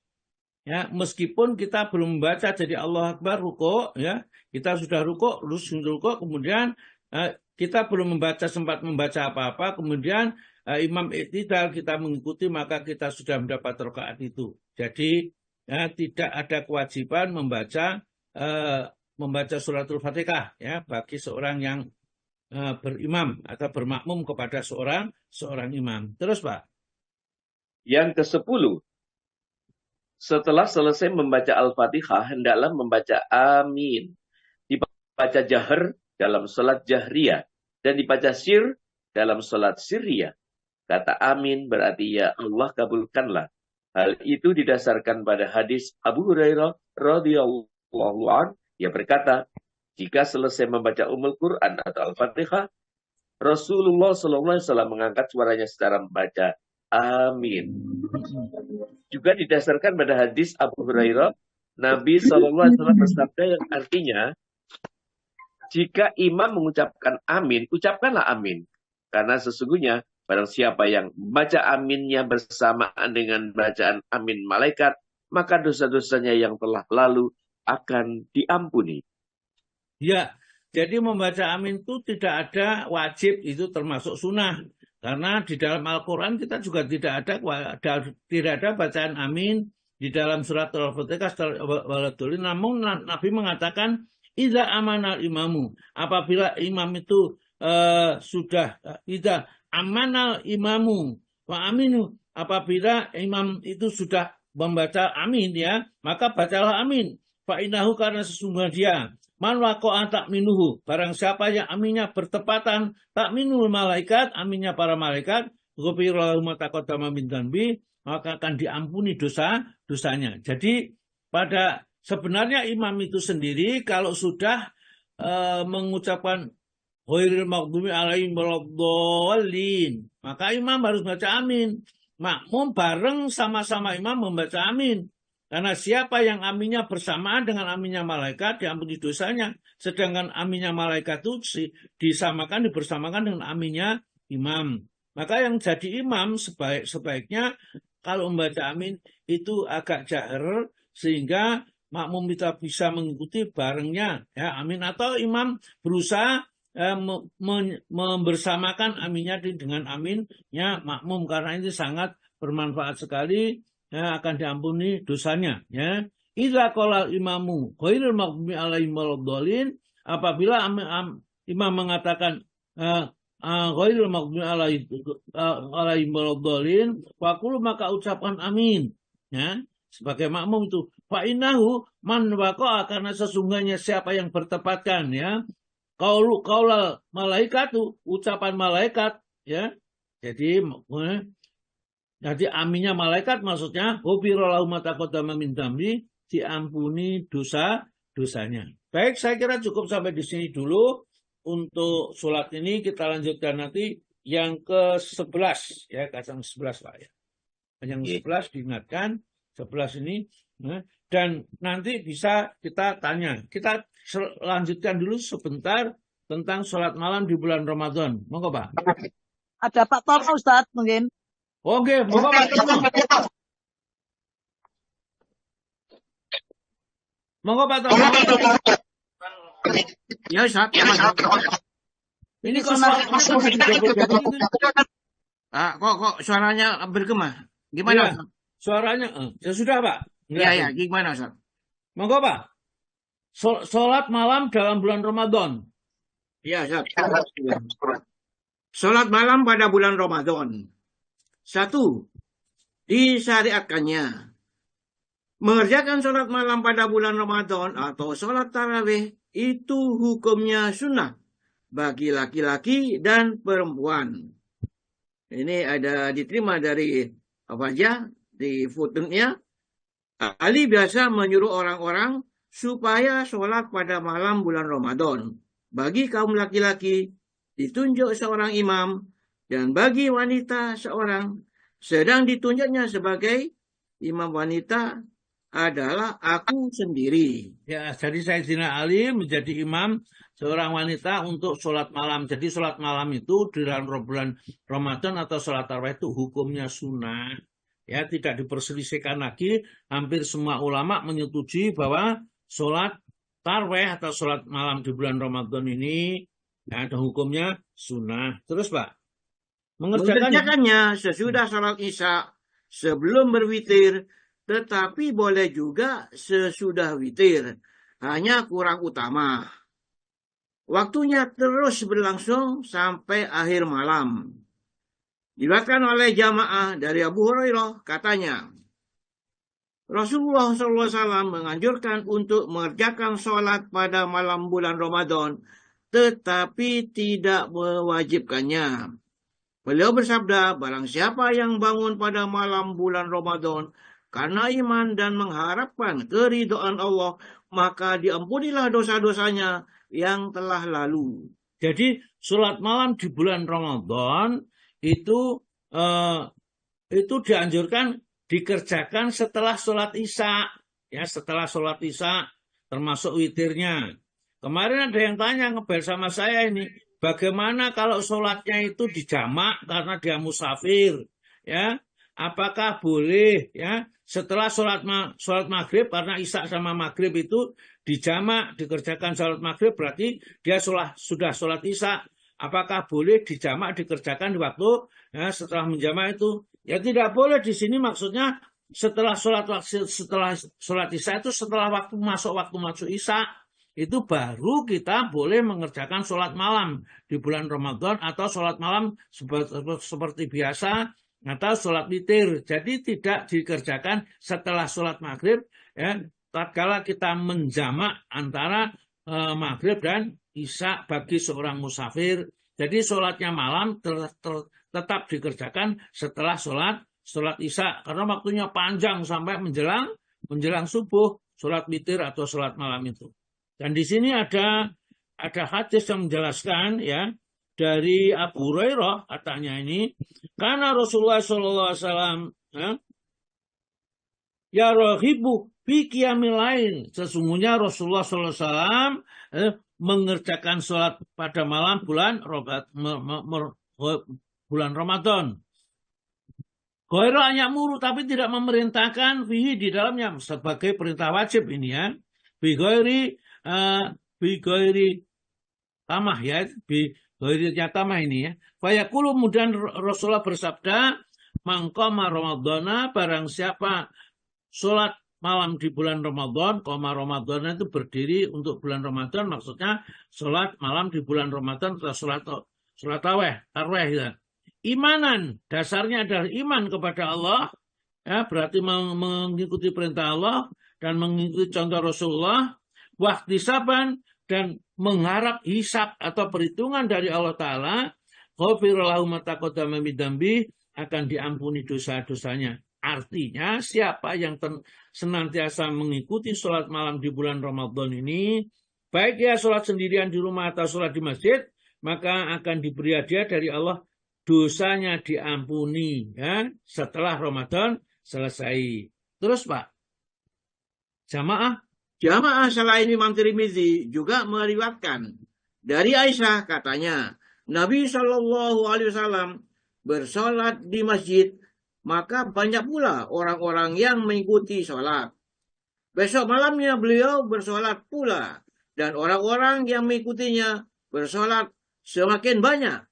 Ya, meskipun kita belum membaca, jadi Allah Akbar rukuk, ya, kita sudah rukuk, rukuk, kemudian kita belum sempat membaca apa-apa, kemudian imam iktidal kita mengikuti, maka kita sudah mendapat rakaat itu. Jadi tidak ada kewajiban membaca suratul Fatihah, ya, bagi seorang yang berimam atau bermakmum kepada seorang imam. Terus, Pak. Yang ke-10. Setelah selesai membaca Al-Fatihah, hendaklah membaca amin. Dibaca jahar dalam salat jahriyah dan dibaca sir dalam salat sirriyah. Kata amin berarti ya Allah kabulkanlah. Hal itu didasarkan pada hadis Abu Hurairah radhiyallahu anhu yang berkata, jika selesai membaca Ummul Quran atau Al-Fatihah, Rasulullah SAW mengangkat suaranya secara membaca amin. Juga didasarkan pada hadis Abu Hurairah, Nabi SAW bersabda yang artinya, jika imam mengucapkan amin, ucapkanlah amin. Karena sesungguhnya barang siapa yang membaca aminnya bersamaan dengan bacaan amin malaikat, maka dosa-dosanya yang telah lalu akan diampuni. Ya, jadi membaca amin itu tidak ada wajib, itu termasuk sunnah. Karena di dalam Al-Quran kita juga tidak ada bacaan amin di dalam surat Al-Fatihah. Namun Nabi mengatakan, idza amanal imamu, apabila imam itu idza amanal imamu wa aminu, apabila imam itu sudah membaca amin, ya, maka bacalah amin. Fa innahu, karena sesungguhnya dia, man waqa'a ta'minuhu, barang siapa yang aminnya bertepatan ta'minul malaikat, aminnya para malaikat, ghufira lahu ma taqaddama min dzanbi, maka akan diampuni dosanya. Jadi pada sebenarnya imam itu sendiri kalau sudah mengucapkan ghairil maghdubi alaihim waladdallin, maka imam harus baca amin. Makmum bareng sama-sama imam membaca amin. Karena siapa yang aminnya bersamaan dengan aminnya malaikat diampuni dosanya. Sedangkan aminnya malaikat itu dibersamakan dengan aminnya imam. Maka yang jadi imam sebaiknya kalau membaca amin itu agak jahar sehingga makmum kita bisa mengikuti barengnya. Ya, amin. Atau imam berusaha membersamakan aminnya dengan aminnya makmum. Karena ini sangat bermanfaat sekali. Ya, akan diampuni dosanya. Ya, idza qala imamu ghairil maghdubi alaihim waladdallin, apabila imam mengatakan ghairil maghdubi alaihim waladdallin, faqulu maka ucapkan amin. Ya, sebagai makmum itu fa innahu man waqa'a, karena sesungguhnya siapa yang bertepatkan ya qaulal malaikatu, ucapan malaikat ya. Jadi aminnya malaikat maksudnya ghufira lahu ma taqaddama min dzambi, diampuni dosanya. Baik, saya kira cukup sampai di sini dulu untuk sholat ini. Kita lanjutkan nanti yang ke-11 ya, yang 11 Pak ya. Yang 11 diingatkan 11 ini dan nanti bisa kita tanya. Kita lanjutkan dulu sebentar tentang sholat malam di bulan Ramadan. Monggo Pak. Ada Pak Tono Ustadz mungkin. Oke, monggo Pak Tono. Monggo Pak Tono. Ya Ustaz. Ini kok kok suaranya bergema. Gimana? Ya, suaranya ya sudah Pak. Iya, gimana Ustaz? Monggo Pak. Sholat malam dalam bulan Ramadan. Iya Ustaz. Sholat malam pada bulan Ramadan. 1. Disyariatkannya. Mengerjakan sholat malam pada bulan Ramadan atau sholat tarawih itu hukumnya sunnah bagi laki-laki dan perempuan. Ini ada diterima dari apa aja di footnote-nya. Ali biasa menyuruh orang-orang supaya sholat pada malam bulan Ramadan. Bagi kaum laki-laki ditunjuk seorang imam, dan bagi wanita seorang. Sedang ditunjuknya sebagai imam wanita adalah aku sendiri. Ya, jadi Sayyidina Ali menjadi imam seorang wanita untuk sholat malam. Jadi sholat malam itu di dalam bulan Ramadan atau sholat tarawih itu hukumnya sunnah. Ya, tidak diperselisihkan lagi. Hampir semua ulama menyetujui bahwa sholat tarawih atau sholat malam di bulan Ramadan ini ada hukumnya sunnah. Terus Pak. Mengerjakannya sesudah sholat isya sebelum berwitir, tetapi boleh juga sesudah witir, hanya kurang utama. Waktunya terus berlangsung sampai akhir malam. Diriwayatkan oleh jamaah dari Abu Hurairah, katanya, Rasulullah SAW menganjurkan untuk mengerjakan sholat pada malam bulan Ramadan, tetapi tidak mewajibkannya. Beliau bersabda, barang siapa yang bangun pada malam bulan Ramadan karena iman dan mengharapkan keridhaan Allah, maka diampunilah dosa-dosanya yang telah lalu. Jadi sholat malam di bulan Ramadan itu dianjurkan dikerjakan setelah sholat isya, ya, setelah sholat isya termasuk witirnya. Kemarin ada yang tanya bersama saya ini, bagaimana kalau sholatnya itu dijamak karena dia musafir, ya? Apakah boleh, ya, setelah sholat maghrib, karena isya sama maghrib itu dijamak, dikerjakan sholat maghrib, berarti dia sudah sholat isya. Apakah boleh dijamak, dikerjakan di waktu setelah menjamak itu? Ya tidak boleh. Di sini maksudnya setelah sholat isya itu setelah waktu masuk isya. Itu baru kita boleh mengerjakan sholat malam di bulan Ramadan atau sholat malam seperti biasa atau sholat witir. Jadi tidak dikerjakan setelah sholat maghrib, ya, tatkala kita menjamak antara maghrib dan isya bagi seorang musafir. Jadi sholatnya malam tetap dikerjakan setelah sholat isya karena waktunya panjang sampai menjelang subuh sholat witir atau sholat malam itu. Dan di sini ada hadis yang menjelaskan, ya, dari Abu Hurairah, katanya ini, karena Rasulullah SAW Ya rahibu fi qiyamil lail. Sesungguhnya Rasulullah SAW mengerjakan sholat pada malam bulan Ramadan. Ghairu ya'muru, tapi tidak memerintahkan fihi di dalamnya sebagai perintah wajib ini ya. Bi ghairi tamah ya, bi ghairi tamah ini ya. Fayaqulu, kemudian Rasulullah bersabda, mangqama Ramadhana, barang siapa sholat malam di bulan Ramadan, qoma Ramadan itu berdiri untuk bulan Ramadan, maksudnya sholat malam di bulan Ramadan atau sholat tarawih ya. Imanan, dasarnya adalah iman kepada Allah, ya, berarti mengikuti perintah Allah dan mengikuti contoh Rasulullah, wahtisaban, dan mengharap hisab atau perhitungan dari Allah Ta'ala, ghafira lahu ma taqaddama min dzambi, akan diampuni dosa-dosanya. Artinya siapa yang senantiasa mengikuti sholat malam di bulan Ramadan ini, baik dia sholat sendirian di rumah atau sholat di masjid, maka akan diberi hadiah dari Allah, dosanya diampuni ya setelah Ramadan selesai. Terus Pak, jamaah selain Imam Tirmidzi juga meriwayatkan dari Aisyah, katanya Nabi Shallallahu Alaihi Wasallam bersolat di masjid, maka banyak pula orang-orang yang mengikuti sholat. Besok malamnya beliau bersolat pula, dan orang-orang yang mengikutinya bersolat semakin banyak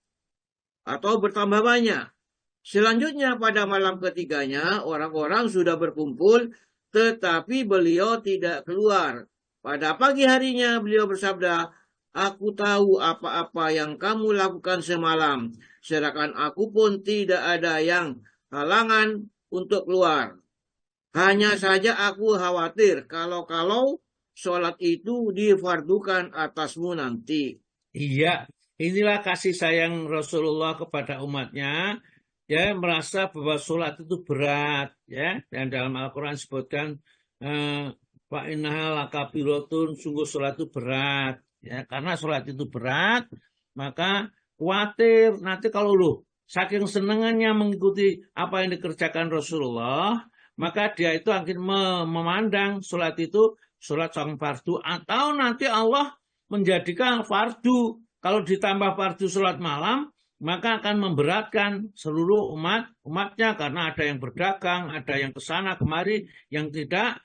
atau bertambah banyak. Selanjutnya pada malam ketiganya orang-orang sudah berkumpul, tetapi beliau tidak keluar. Pada pagi harinya beliau bersabda, aku tahu apa-apa yang kamu lakukan semalam, sedangkan aku pun tidak ada yang halangan untuk keluar. Hanya saja aku khawatir kalau sholat itu difardukan atasmu nanti. Iya. Inilah kasih sayang Rasulullah kepada umatnya, ya, merasa bahwa sholat itu berat, ya, dan dalam Al-Quran disebutkan fa innaha lakabiratun, sungguh sholat itu berat, ya, karena sholat itu berat, maka khawatir nanti kalau saking senangannya mengikuti apa yang dikerjakan Rasulullah, maka dia itu akan memandang sholat itu sholat sang fardu, atau nanti Allah menjadikan fardu. Kalau ditambah fardu sholat malam, maka akan memberatkan seluruh umatnya, karena ada yang berdagang, ada yang kesana kemari, yang tidak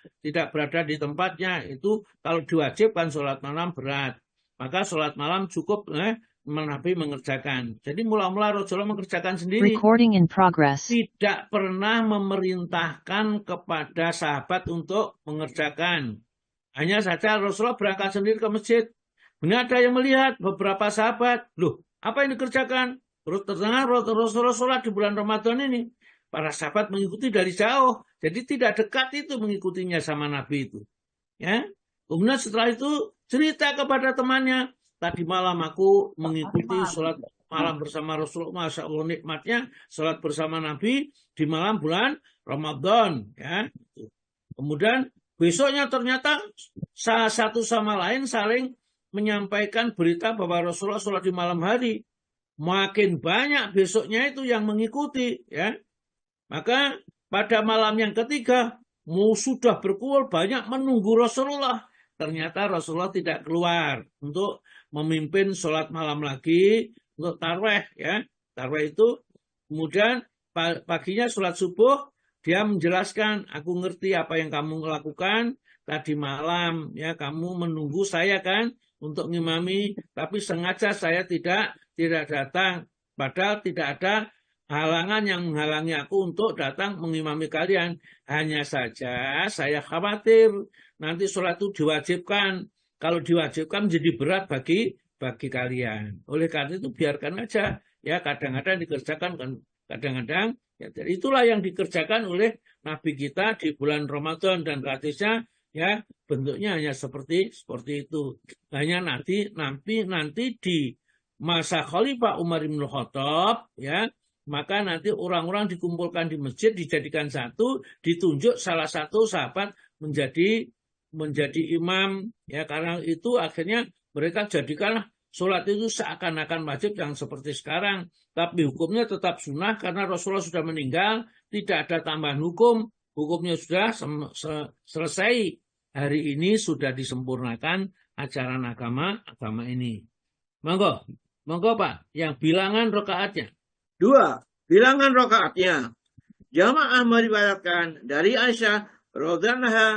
berada di tempatnya. Itu kalau diwajibkan sholat malam berat. Maka sholat malam cukup Nabi mengerjakan. Jadi mula-mula Rasulullah mengerjakan sendiri. Tidak pernah memerintahkan kepada sahabat untuk mengerjakan. Hanya saja Rasulullah berangkat sendiri ke masjid. Benar ada yang melihat beberapa sahabat, apa yang dikerjakan? Terus terdengar Rasulullah sholat di bulan Ramadan ini. Para sahabat mengikuti dari jauh, jadi tidak dekat itu mengikutinya sama Nabi itu. Ya, kemudian setelah itu cerita kepada temannya, tadi malam aku mengikuti sholat malam bersama Rasulullah, masya Allah nikmatnya sholat bersama Nabi di malam bulan Ramadan. Ya, kemudian besoknya ternyata satu sama lain saling menyampaikan berita bahwa Rasulullah sholat di malam hari. Makin banyak besoknya itu yang mengikuti, ya. Maka pada malam yang ketiga sudah berkumpul banyak menunggu Rasulullah. Ternyata Rasulullah tidak keluar untuk memimpin sholat malam lagi untuk tarawih, ya. Tarawih itu kemudian paginya sholat subuh dia menjelaskan, aku ngerti apa yang kamu lakukan tadi malam, ya, kamu menunggu saya kan untuk ngimami, tapi sengaja saya tidak datang, padahal tidak ada halangan yang menghalangi aku untuk datang mengimami kalian. Hanya saja saya khawatir nanti sholat itu diwajibkan. Kalau diwajibkan menjadi berat bagi kalian. Oleh karena itu biarkan aja, ya, kadang-kadang dikerjakan, kadang-kadang ya, itulah yang dikerjakan oleh Nabi kita di bulan Ramadan, dan hadisnya ya bentuknya hanya seperti itu. Hanya nanti di masa Khalifah Umar bin Khattab, ya, maka nanti orang-orang dikumpulkan di masjid, dijadikan satu, ditunjuk salah satu sahabat menjadi imam, ya, karena itu akhirnya mereka jadikanlah sholat itu seakan-akan wajib yang seperti sekarang, tapi hukumnya tetap sunnah karena Rasulullah sudah meninggal, tidak ada tambahan hukum hukumnya sudah selesai. Hari ini sudah disempurnakan ajaran agama ini. Monggo Pak, yang bilangan rakaatnya. 2. Bilangan rakaatnya. Jamaah meriwayatkan dari Aisyah radhiyallahu anha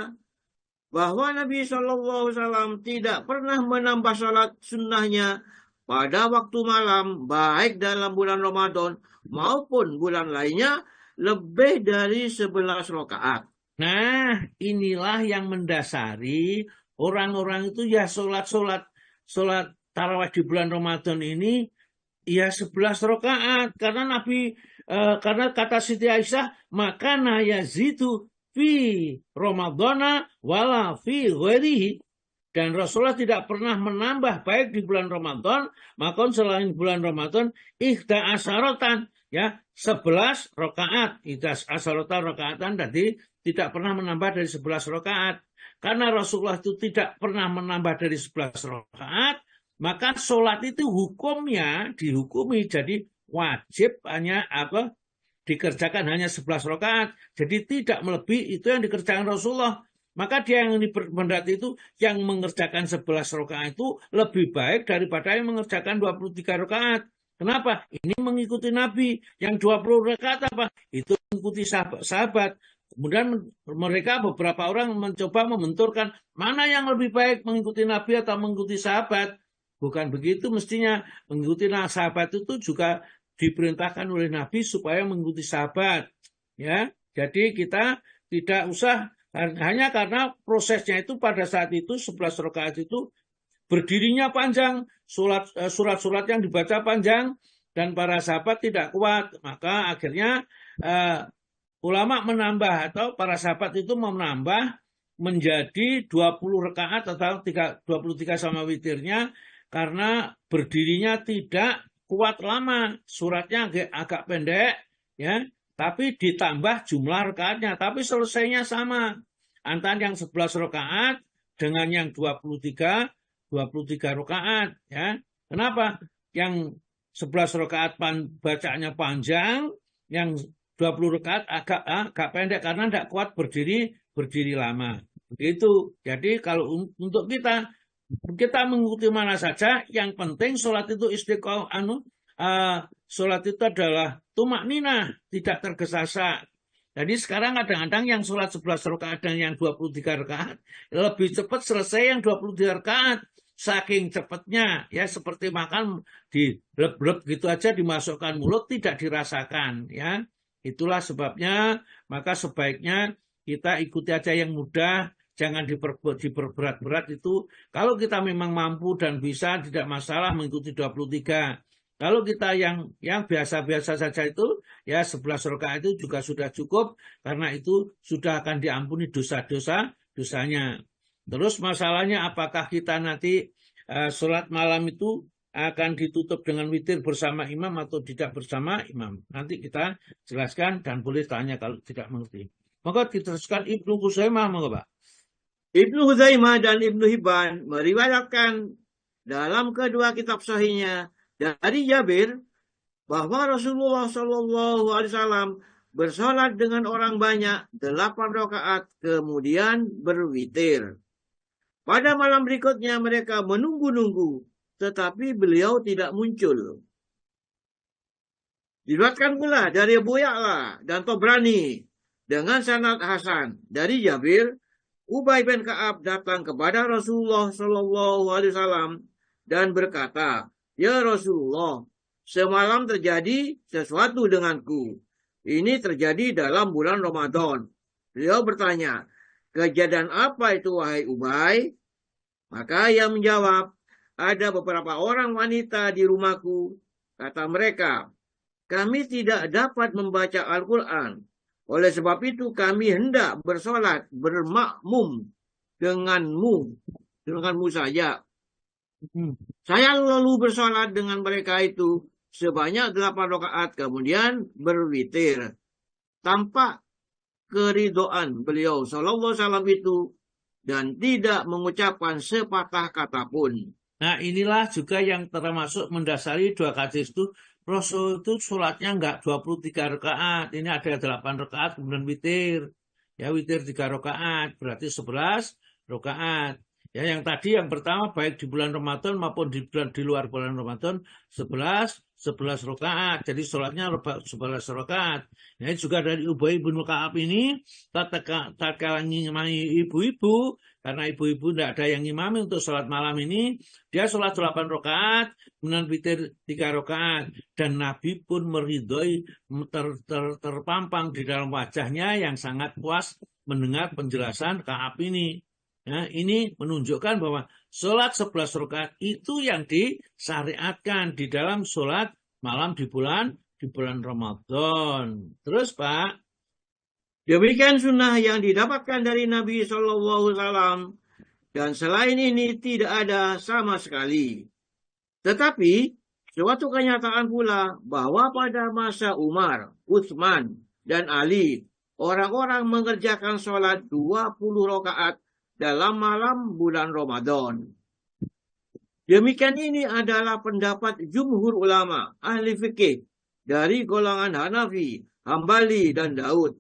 bahwa Nabi SAW tidak pernah menambah salat sunnahnya pada waktu malam, baik dalam bulan Ramadan maupun bulan lainnya, lebih dari 11 rakaat. Nah, inilah yang mendasari orang-orang itu ya sholat tarawih di bulan Ramadan ini ya 11 rakaat. Karena karena kata Siti Aisyah, makana yazidu fi Ramadana wala fi ghairihi. Dan Rasulullah tidak pernah menambah baik di bulan Ramadan, maka selain bulan Ramadan, ihda asyaratan, ya 11 rakaat. Ihda asyaratan rakaatan tadi tidak pernah menambah dari 11 rakaat. Karena Rasulullah itu tidak pernah menambah dari 11 rakaat, maka sholat itu hukumnya dihukumi jadi wajib hanya dikerjakan hanya 11 rakaat. Jadi tidak melebihi itu yang dikerjakan Rasulullah. Maka dia yang berarti itu yang mengerjakan 11 rakaat itu lebih baik daripada yang mengerjakan 23 rakaat. Kenapa? Ini mengikuti Nabi. Yang 20 rakaat apa? Itu mengikuti sahabat. Kemudian mereka beberapa orang mencoba membenturkan mana yang lebih baik mengikuti Nabi atau mengikuti sahabat. Bukan begitu mestinya. Mengikuti sahabat itu juga diperintahkan oleh Nabi supaya mengikuti sahabat. Ya, jadi kita tidak usah hanya karena prosesnya itu pada saat itu 11 rakaat itu berdirinya panjang, surat-surat yang dibaca panjang dan para sahabat tidak kuat, maka akhirnya ulama menambah atau para sahabat itu menambah menjadi 20 rakaat atau 23 sama witirnya karena berdirinya tidak kuat lama, suratnya agak pendek, ya, tapi ditambah jumlah rakaatnya, tapi selesainya sama antara yang 11 rakaat dengan yang 23 rakaat, ya. Kenapa? Yang 11 rakaat bacaannya panjang, yang 20 rakaat agak pendek karena tidak kuat berdiri lama. Begitu. Jadi kalau untuk kita mengikuti mana saja, yang penting sholat itu sholat itu adalah tumak ninah, tidak tergesa-gesa. Jadi sekarang kadang-kadang yang sholat 11 rakaat dan yang 23 rakaat lebih cepat selesai yang 23 rakaat. Saking cepatnya, ya seperti makan di bleb-bleb gitu aja dimasukkan mulut tidak dirasakan, ya. Itulah sebabnya maka sebaiknya kita ikuti aja yang mudah, jangan diperberat-berat itu. Kalau kita memang mampu dan bisa tidak masalah mengikuti 23. Kalau kita yang biasa-biasa saja itu ya 11 rakaat itu juga sudah cukup karena itu sudah akan diampuni dosanya. Terus masalahnya apakah kita nanti sholat malam itu akan ditutup dengan witir bersama imam atau tidak bersama imam. Nanti kita jelaskan dan boleh tanya kalau tidak mengerti. Maka diteruskan Ibnu Huzaimah, maka Pak. Ibnu Huzaimah dan Ibnu Hibban meriwayatkan dalam kedua kitab sahihnya dari Jabir bahwa Rasulullah SAW bersolat dengan orang banyak 8 rakaat kemudian berwitir. Pada malam berikutnya mereka menunggu-nunggu, tetapi beliau tidak muncul. Diriwayatkan pula dari Abu Ya'la dan Tabrani dengan sanad hasan dari Jabir, Ubay bin Ka'ab datang kepada Rasulullah SAW dan berkata, "Ya Rasulullah, semalam terjadi sesuatu denganku. Ini terjadi dalam bulan Ramadan." Beliau bertanya, "Kejadian apa itu wahai Ubay?" Maka ia menjawab, "Ada beberapa orang wanita di rumahku." Kata mereka, "Kami tidak dapat membaca Al-Quran. Oleh sebab itu kami hendak bersolat bermakmum denganmu saja." Saya lalu bersolat dengan mereka itu sebanyak 8 rakaat kemudian berwitir. Tampak keridoan beliau sallallahu alaihi wasallam itu dan tidak mengucapkan sepatah kata pun. Nah inilah juga yang termasuk mendasari dua hadis itu. Rasul itu sholatnya enggak 23 rakaat. Ini ada 8 rakaat kemudian witir. Ya, witir 3 rakaat, berarti 11 rakaat. Ya, yang tadi yang pertama baik di bulan Ramadan maupun di luar bulan Ramadan 11 rakaat. Jadi sholatnya 11 rakaat. Ya, juga dari Ubay bin Ka'ab ini tatkala ngimami ibu-ibu, karena ibu-ibu tidak ada yang ngimami untuk sholat malam ini, dia sholat 8 rakaat, kemudian witir 3 rakaat. Dan Nabi pun meridhoi, terpampang di dalam wajahnya yang sangat puas mendengar penjelasan Ka'ab ini. Ya, ini menunjukkan bahwa sholat 11 rakaat itu yang disyariatkan di dalam sholat malam di bulan Ramadan. Terus Pak, demikian sunnah yang didapatkan dari Nabi SAW, dan selain ini tidak ada sama sekali. Tetapi suatu kenyataan pula bahwa pada masa Umar, Utsman, dan Ali, orang-orang mengerjakan sholat 20 rakaat dalam malam bulan Ramadan. Demikian ini adalah pendapat jumhur ulama ahli fikih dari golongan Hanafi, Hambali, dan Daud.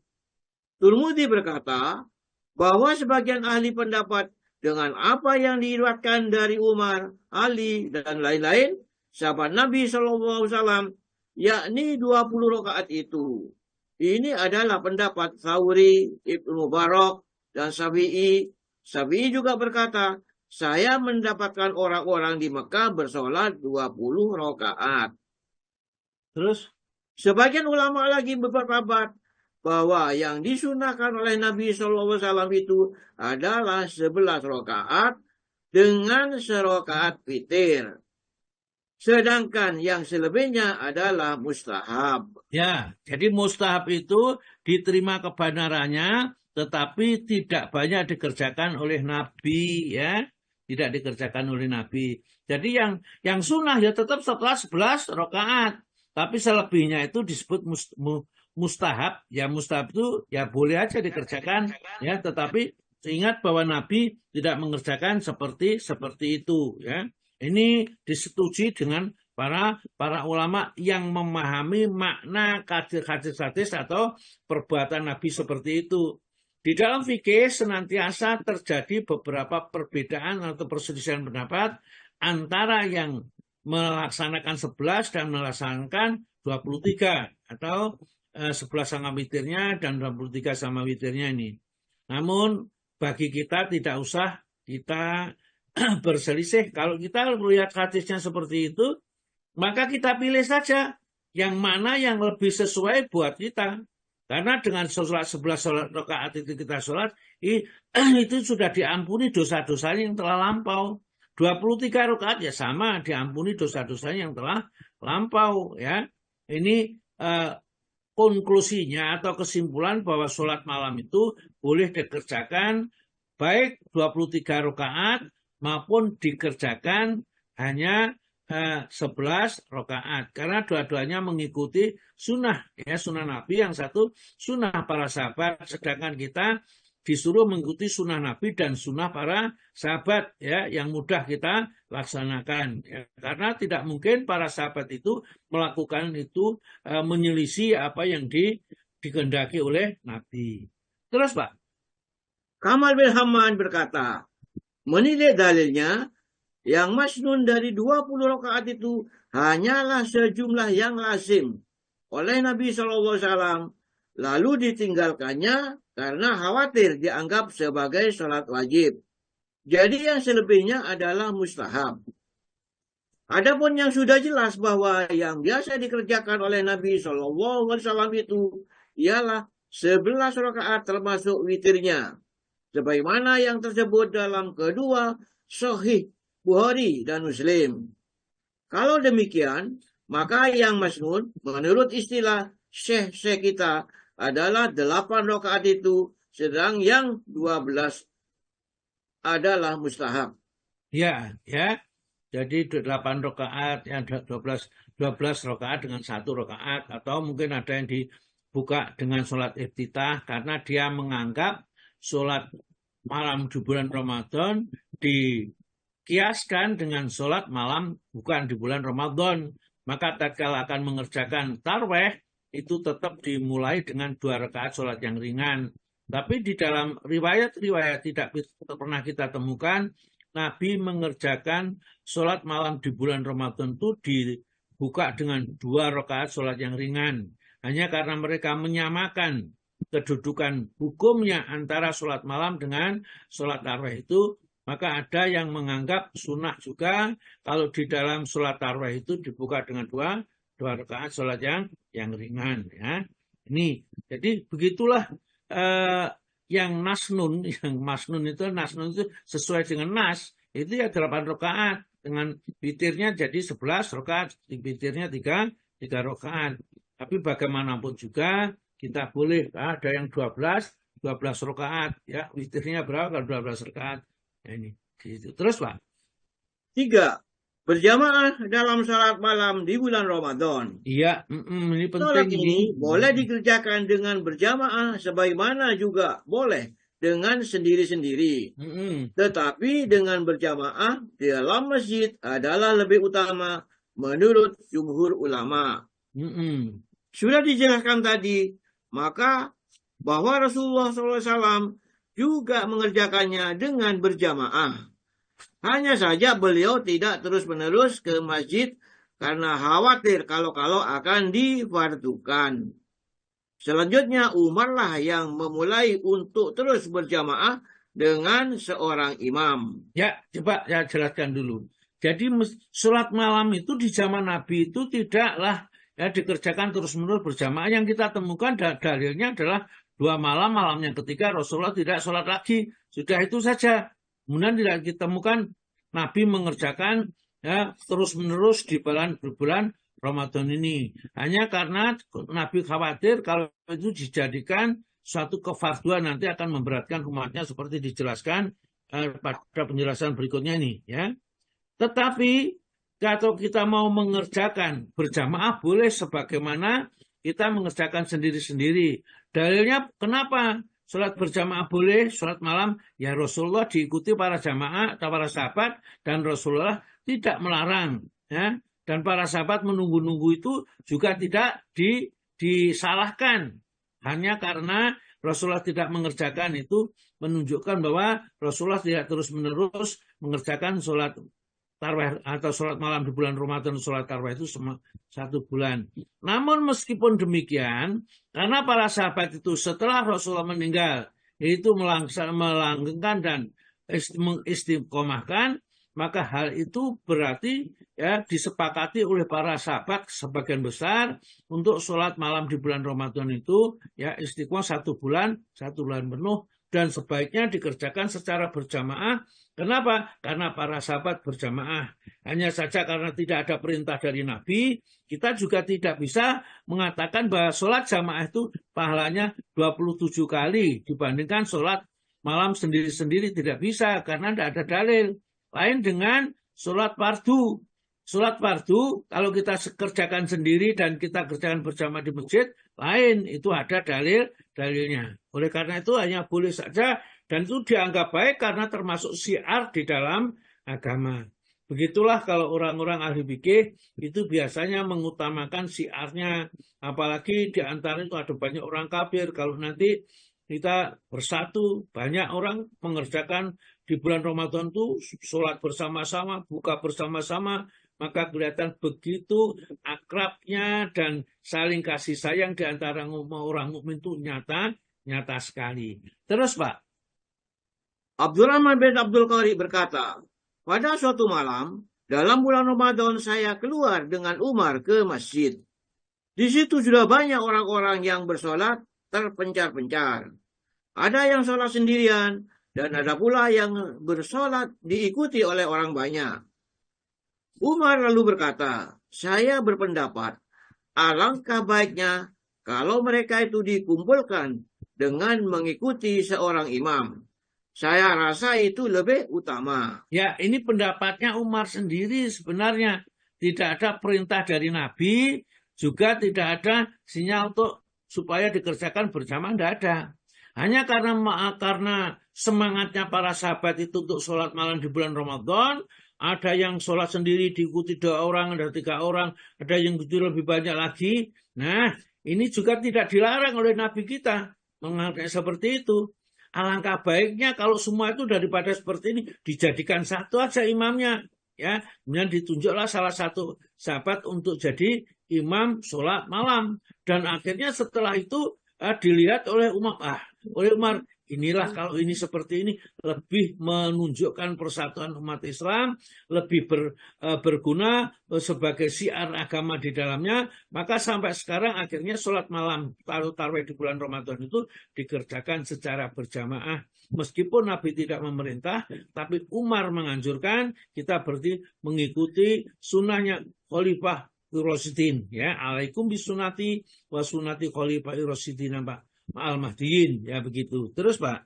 Turmudi berkata bahwa sebagian ahli pendapat dengan apa yang diriwayatkan dari Umar, Ali, dan lain-lain sahabat Nabi SAW, yakni 20 rakaat itu. Ini adalah pendapat Thawri, Ibnu Mubarak, dan Syafi'i. Syafi'i juga berkata, saya mendapatkan orang-orang di Mekah bersolat 20 rakaat. terus Sebagian ulama lagi berpendapat bahwa yang disunahkan oleh Nabi SAW itu adalah 11 rakaat dengan serakaat witir. Sedangkan yang selebihnya adalah mustahab. ya, jadi mustahab itu diterima kebenarannya, tetapi tidak banyak dikerjakan oleh Nabi, ya, tidak dikerjakan oleh Nabi. Jadi yang sunnah ya tetap setelah 11 rakaat, tapi selebihnya itu disebut mustahab. Ya, mustahab itu ya boleh aja dikerjakan, ya, tetapi ingat bahwa Nabi tidak mengerjakan seperti itu, ya. Ini disetujui dengan para ulama yang memahami makna hadis-hadis atau perbuatan Nabi seperti itu. Di dalam fikih senantiasa terjadi beberapa perbedaan atau perselisihan pendapat antara yang melaksanakan 11 dan melaksanakan 23 atau 11 sama witirnya dan 23 sama witirnya ini. Namun bagi kita tidak usah kita berselisih. Kalau kita melihat hadisnya seperti itu, maka kita pilih saja yang mana yang lebih sesuai buat kita. Karena dengan sholat 11 rakaat itu kita sholat, itu sudah diampuni dosa-dosanya yang telah lampau. 23 rakaat ya sama, diampuni dosa-dosanya yang telah lampau. Ya, ini konklusinya atau kesimpulan bahwa sholat malam itu boleh dikerjakan baik 23 rakaat maupun dikerjakan hanya 11 rakaat, karena dua-duanya mengikuti sunnah, ya, sunnah Nabi, yang satu sunnah para sahabat, sedangkan kita disuruh mengikuti sunnah Nabi dan sunnah para sahabat, ya, yang mudah kita laksanakan, ya, karena tidak mungkin para sahabat itu melakukan itu menyelisih apa yang dikehendaki oleh Nabi. Terus Pak, Kamal bin Hamman berkata, menilai dalilnya, yang masnun dari 20 rakaat itu hanyalah sejumlah yang lazim oleh Nabi SAW, lalu ditinggalkannya karena khawatir dianggap sebagai sholat wajib. Jadi yang selebihnya adalah mustahab. Adapun yang sudah jelas bahwa yang biasa dikerjakan oleh Nabi SAW itu ialah 11 rakaat termasuk witirnya, sebagaimana yang tersebut dalam kedua Sahih Bukhari dan Muslim. Kalau demikian, maka yang masnun menurut istilah syekh kita adalah 8 rakaat itu, sedang yang 12 adalah mustahab. Ya. Jadi 8 rakaat, yang 12 rakaat dengan 1 rakaat, atau mungkin ada yang dibuka dengan sholat iftitah, karena dia menganggap sholat malam di bulan Ramadan dikiaskan dengan sholat malam bukan di bulan Ramadan. Maka tatkala akan mengerjakan tarweh, itu tetap dimulai dengan 2 rakaat sholat yang ringan. Tapi di dalam riwayat-riwayat tidak pernah kita temukan Nabi mengerjakan sholat malam di bulan Ramadan itu dibuka dengan 2 rakaat sholat yang ringan. Hanya karena mereka menyamakan kedudukan hukumnya antara sholat malam dengan sholat tarawih itu, maka ada yang menganggap sunnah juga kalau di dalam sholat tarawih itu dibuka dengan 2 rakaat sholat yang ringan. Ya. Ini, jadi begitulah yang masnun itu sesuai dengan nas, itu ya 8 rakaat. Dengan witirnya jadi 11 rakaat, witirnya 3 rakaat. Tapi bagaimanapun juga kita boleh ada yang 12 rakaat, ya witirnya berapa kalau 12 rakaat. Nah, ini gitu. Terus Pak. 3. Berjamaah dalam salat malam di bulan Ramadan. Iya, ini penting. Salat ini boleh dikerjakan dengan berjamaah, sebagaimana juga boleh dengan sendiri-sendiri. Tetapi dengan berjamaah di dalam masjid adalah lebih utama menurut jumhur ulama. Sudah dijelaskan tadi, maka bahwa Rasulullah SAW juga mengerjakannya dengan berjamaah. Hanya saja beliau tidak terus-menerus ke masjid karena khawatir kalau-kalau akan difardukan. Selanjutnya Umarlah yang memulai untuk terus berjamaah dengan seorang imam. Ya, coba saya jelaskan dulu. Jadi sholat malam itu di zaman Nabi itu tidaklah ya dikerjakan terus-menerus berjamaah. Yang kita temukan dalilnya adalah 2 malam, malam yang ketiga Rasulullah tidak sholat lagi. Sudah itu saja. Kemudian tidak ditemukan Nabi mengerjakan ya terus-menerus di bulan Ramadan ini. Hanya karena Nabi khawatir kalau itu dijadikan suatu kefarduan nanti akan memberatkan umatnya seperti dijelaskan pada penjelasan berikutnya ini. Ya. Tetapi kalau kita mau mengerjakan berjamaah boleh sebagaimana kita mengerjakan sendiri-sendiri. Dalilnya kenapa? Sholat berjamaah boleh, sholat malam, ya Rasulullah diikuti para jamaah atau para sahabat, dan Rasulullah tidak melarang. Ya. Dan para sahabat menunggu-nunggu itu juga tidak disalahkan. Hanya karena Rasulullah tidak mengerjakan itu menunjukkan bahwa Rasulullah tidak terus-menerus mengerjakan sholat tarawih atau sholat malam di bulan Ramadan, sholat tarawih itu 1 bulan. Namun meskipun demikian, karena para sahabat itu setelah Rasulullah meninggal, itu melanggengkan dan mengistiqomahkan, maka hal itu berarti ya disepakati oleh para sahabat sebagian besar untuk sholat malam di bulan Ramadan itu ya istiqomah 1 bulan penuh, dan sebaiknya dikerjakan secara berjamaah. Kenapa? Karena para sahabat berjamaah. Hanya saja karena tidak ada perintah dari Nabi, kita juga tidak bisa mengatakan bahwa sholat jamaah itu pahalanya 27 kali dibandingkan sholat malam sendiri-sendiri, tidak bisa karena tidak ada dalil. Lain dengan sholat fardu. Sholat fardu kalau kita kerjakan sendiri dan kita kerjakan berjamaah di masjid, lain, itu ada dalilnya. Oleh karena itu hanya boleh saja, dan itu dianggap baik karena termasuk syiar di dalam agama. Begitulah kalau orang-orang ahli fikih itu biasanya mengutamakan syiarnya. Apalagi di antara itu ada banyak orang kafir. Kalau nanti kita bersatu, banyak orang mengerjakan di bulan Ramadan itu sholat bersama-sama, buka bersama-sama, maka kelihatan begitu akrabnya dan saling kasih sayang di antara orang mukmin itu nyata sekali. Terus Pak. Abdurrahman bin Abdul Qari berkata, pada suatu malam, dalam bulan Ramadan saya keluar dengan Umar ke masjid. Di situ sudah banyak orang-orang yang bersolat terpencar-pencar. Ada yang sholat sendirian, dan ada pula yang bersolat diikuti oleh orang banyak. Umar lalu berkata, saya berpendapat, alangkah baiknya kalau mereka itu dikumpulkan dengan mengikuti seorang imam. Saya rasa itu lebih utama. Ya, ini pendapatnya Umar sendiri sebenarnya. Tidak ada perintah dari Nabi, juga tidak ada sinyal untuk supaya dikerjakan bersama, tidak ada. Hanya karena semangatnya para sahabat itu untuk sholat malam di bulan Ramadan, ada yang sholat sendiri diikuti 2 orang, ada 3 orang, ada yang lebih banyak lagi. Nah, ini juga tidak dilarang oleh Nabi kita. menganggap seperti itu. Alangkah baiknya kalau semua itu daripada seperti ini dijadikan satu aja imamnya, ya. Kemudian ditunjuklah salah satu sahabat untuk jadi imam sholat malam, dan akhirnya setelah itu dilihat oleh Umar, inilah kalau ini seperti ini lebih menunjukkan persatuan umat Islam, lebih berguna sebagai syiar agama di dalamnya. Maka sampai sekarang akhirnya sholat malam tarawih di bulan Ramadan itu dikerjakan secara berjamaah. Meskipun Nabi tidak memerintah, tapi Umar menganjurkan kita berarti mengikuti sunnahnya Khalifah Rasyidin, ya. Alaikum bisunati wa sunati Khalifah Rasyidin, Pak. Al-Mahdiyin, ya begitu. Terus, Pak.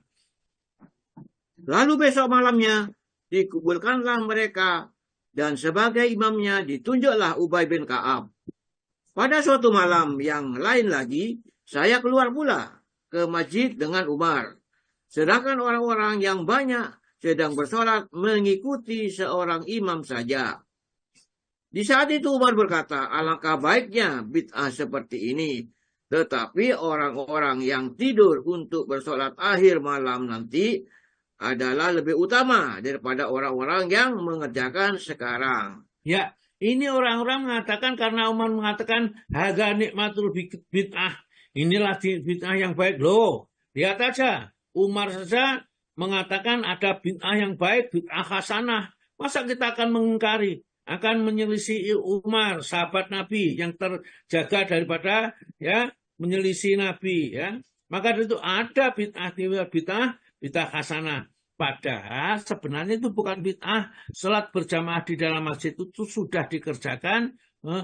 Lalu besok malamnya dikumpulkanlah mereka, dan sebagai imamnya ditunjuklah Ubay bin Ka'ab. Pada suatu malam yang lain lagi, saya keluar pula ke masjid dengan Umar. Sedangkan orang-orang yang banyak sedang bersolat mengikuti seorang imam saja. Di saat itu Umar berkata, alangkah baiknya bid'ah seperti ini. Tetapi orang-orang yang tidur untuk bersolat akhir malam nanti adalah lebih utama daripada orang-orang yang mengerjakan sekarang. Ya, ini orang-orang mengatakan, karena Umar mengatakan hadza nikmatul bid'ah. Inilah bid'ah yang baik. Loh, lihat aja. Umar saja mengatakan ada bid'ah yang baik, bid'ah hasanah. Masa kita akan mengingkari? Akan menyelisih Umar, sahabat Nabi yang terjaga daripada menyelisih Nabi, ya. Maka itu ada bid'ah hasanah. Padahal sebenarnya itu bukan bid'ah. Salat berjamaah di dalam masjid itu sudah dikerjakan.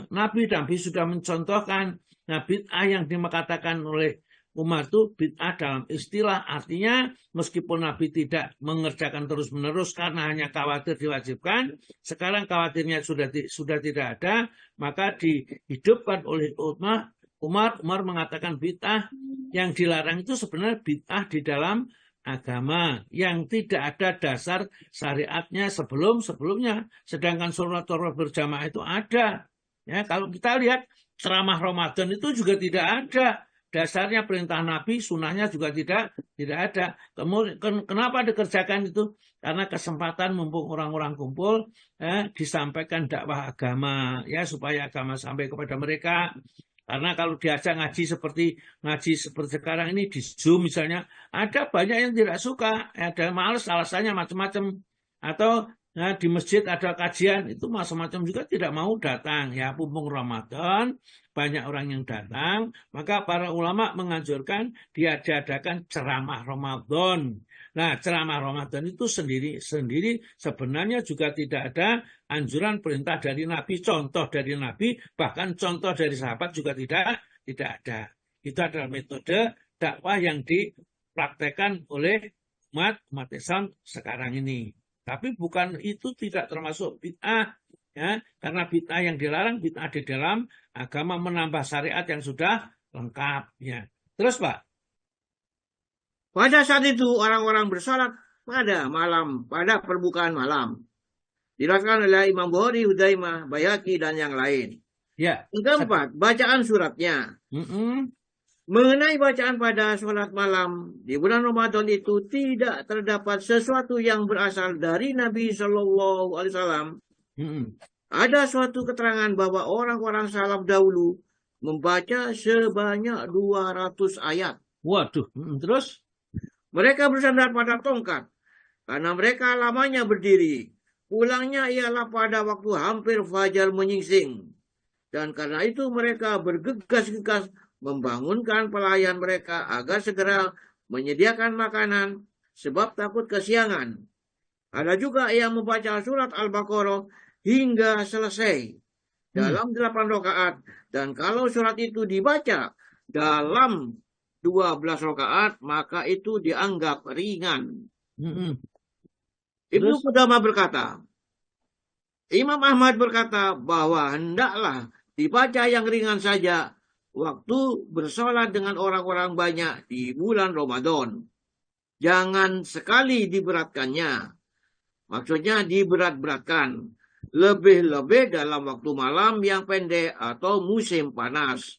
Nabi sudah mencontohkan. Nah, bid'ah yang dikatakan oleh Umar itu bid'ah dalam istilah, artinya meskipun Nabi tidak mengerjakan terus-menerus karena hanya khawatir diwajibkan, sekarang khawatirnya sudah tidak ada, maka dihidupkan oleh Umar mengatakan bid'ah yang dilarang itu sebenarnya bid'ah di dalam agama yang tidak ada dasar syariatnya sebelumnya. Sedangkan sholat tarawih berjamaah itu ada. Ya, kalau kita lihat ceramah Ramadan itu juga tidak ada. Dasarnya perintah Nabi, sunnahnya juga tidak ada. Kemudian kenapa dikerjakan itu? Karena kesempatan mumpung orang-orang kumpul, disampaikan dakwah agama, ya, supaya agama sampai kepada mereka. Karena kalau diajak ngaji seperti sekarang ini di Zoom misalnya, ada banyak yang tidak suka, ada malas, alasannya macam-macam. Atau di masjid ada kajian, itu macam-macam juga tidak mau datang. Ya, mumpung Ramadan, banyak orang yang datang, maka para ulama menganjurkan diadakan ceramah Ramadan. Nah, ceramah Ramadan itu sendiri sebenarnya juga tidak ada anjuran perintah dari Nabi, contoh dari Nabi, bahkan contoh dari sahabat juga tidak ada. Itu adalah metode dakwah yang dipraktekkan oleh umat Islam sekarang ini. Tapi bukan itu tidak termasuk bid'ah. Ya, karena bid'ah yang dilarang, bid'ah di dalam agama menambah syariat yang sudah lengkap. Ya. Terus, Pak. Pada saat itu orang-orang bersalat pada perbukaan malam. Dilakukan oleh Imam Bukhari, Hudaimah, Bayhaqi, dan yang lain. Ya. Yang keempat, bacaan suratnya. Mengenai bacaan pada sholat malam di bulan Ramadan itu tidak terdapat sesuatu yang berasal dari Nabi Shallallahu Alaihi Wasallam. Ada suatu keterangan bahwa orang-orang salaf dahulu membaca sebanyak 200 ayat. Waduh, terus? Mereka bersandar pada tongkat karena mereka lamanya berdiri. Pulangnya ialah pada waktu hampir fajar menyingsing. Dan karena itu mereka bergegas-gegas membangunkan pelayan mereka agar segera menyediakan makanan sebab takut kesiangan. Ada juga yang membaca surat Al-Baqarah hingga selesai dalam 8 rakaat. Dan kalau surat itu dibaca dalam 12 rakaat, maka itu dianggap ringan. Ibnu Qudamah berkata, Imam Ahmad berkata bahwa hendaklah dibaca yang ringan saja waktu bersolat dengan orang-orang banyak di bulan Ramadan. Jangan sekali diberatkannya. Maksudnya diberat-beratkan. Lebih-lebih dalam waktu malam yang pendek atau musim panas.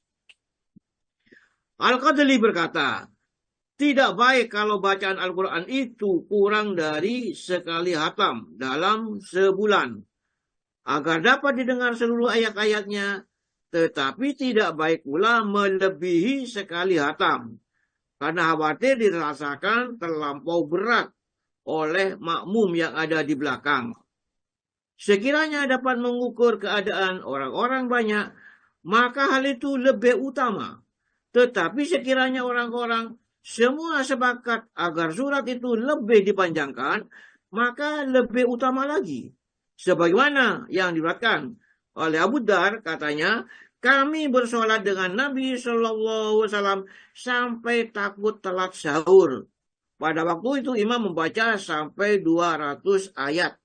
Al-Qadli berkata, Tidak baik kalau bacaan Al-Quran itu kurang dari sekali hatam dalam sebulan. Agar dapat didengar seluruh ayat-ayatnya. Tetapi tidak baik pula melebihi sekali hatam. Karena khawatir dirasakan terlampau berat oleh makmum yang ada di belakang. Sekiranya dapat mengukur keadaan orang-orang banyak, maka hal itu lebih utama. Tetapi sekiranya orang-orang semua sepakat agar surat itu lebih dipanjangkan, maka lebih utama lagi. Sebagaimana yang diriwayatkan oleh Abu Dar, katanya, kami bersolat dengan Nabi SAW sampai takut telat sahur. Pada waktu itu imam membaca sampai 200 ayat.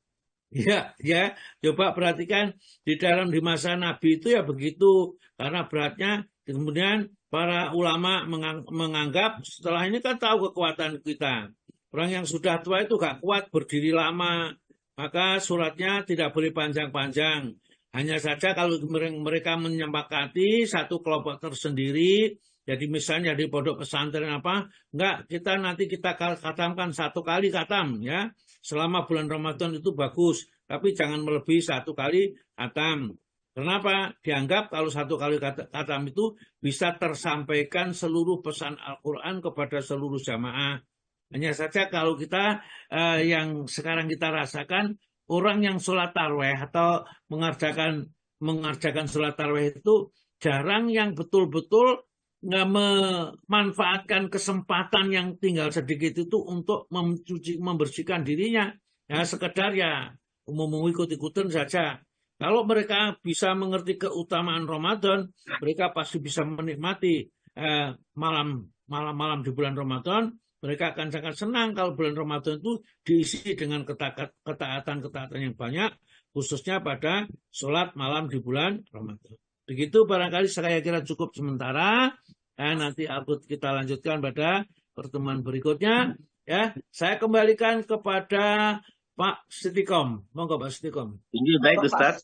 Ya, coba perhatikan di masa Nabi itu ya begitu, karena beratnya. Kemudian para ulama menganggap setelah ini kan tahu kekuatan kita. Orang yang sudah tua itu gak kuat berdiri lama, maka suratnya tidak boleh panjang-panjang. Hanya saja kalau mereka menyepakati satu kelompok tersendiri, jadi misalnya di pondok pesantren enggak, nanti kita khatamkan satu kali khatam ya. Selama bulan Ramadan itu bagus, tapi jangan melebihi satu kali khatam. Kenapa? Dianggap kalau satu kali khatam itu bisa tersampaikan seluruh pesan Al-Quran kepada seluruh jamaah. Hanya saja kalau kita yang sekarang kita rasakan, orang yang sholat tarawih atau mengerjakan sholat tarawih itu jarang yang betul-betul nggak memanfaatkan kesempatan yang tinggal sedikit itu untuk membersihkan dirinya. Ya sekedar ya umum ikut-ikutan saja. Kalau mereka bisa mengerti keutamaan Ramadan, mereka pasti bisa menikmati malam di bulan Ramadan. Mereka akan sangat senang kalau bulan Ramadan itu diisi dengan ketaatan yang banyak, khususnya pada sholat malam di bulan Ramadan. Begitu barangkali saya kira cukup sementara. Nanti kita lanjutkan pada pertemuan berikutnya. Ya, saya kembalikan kepada Pak Sitikom. Monggo Pak Sitikom. Ini baik Ustaz.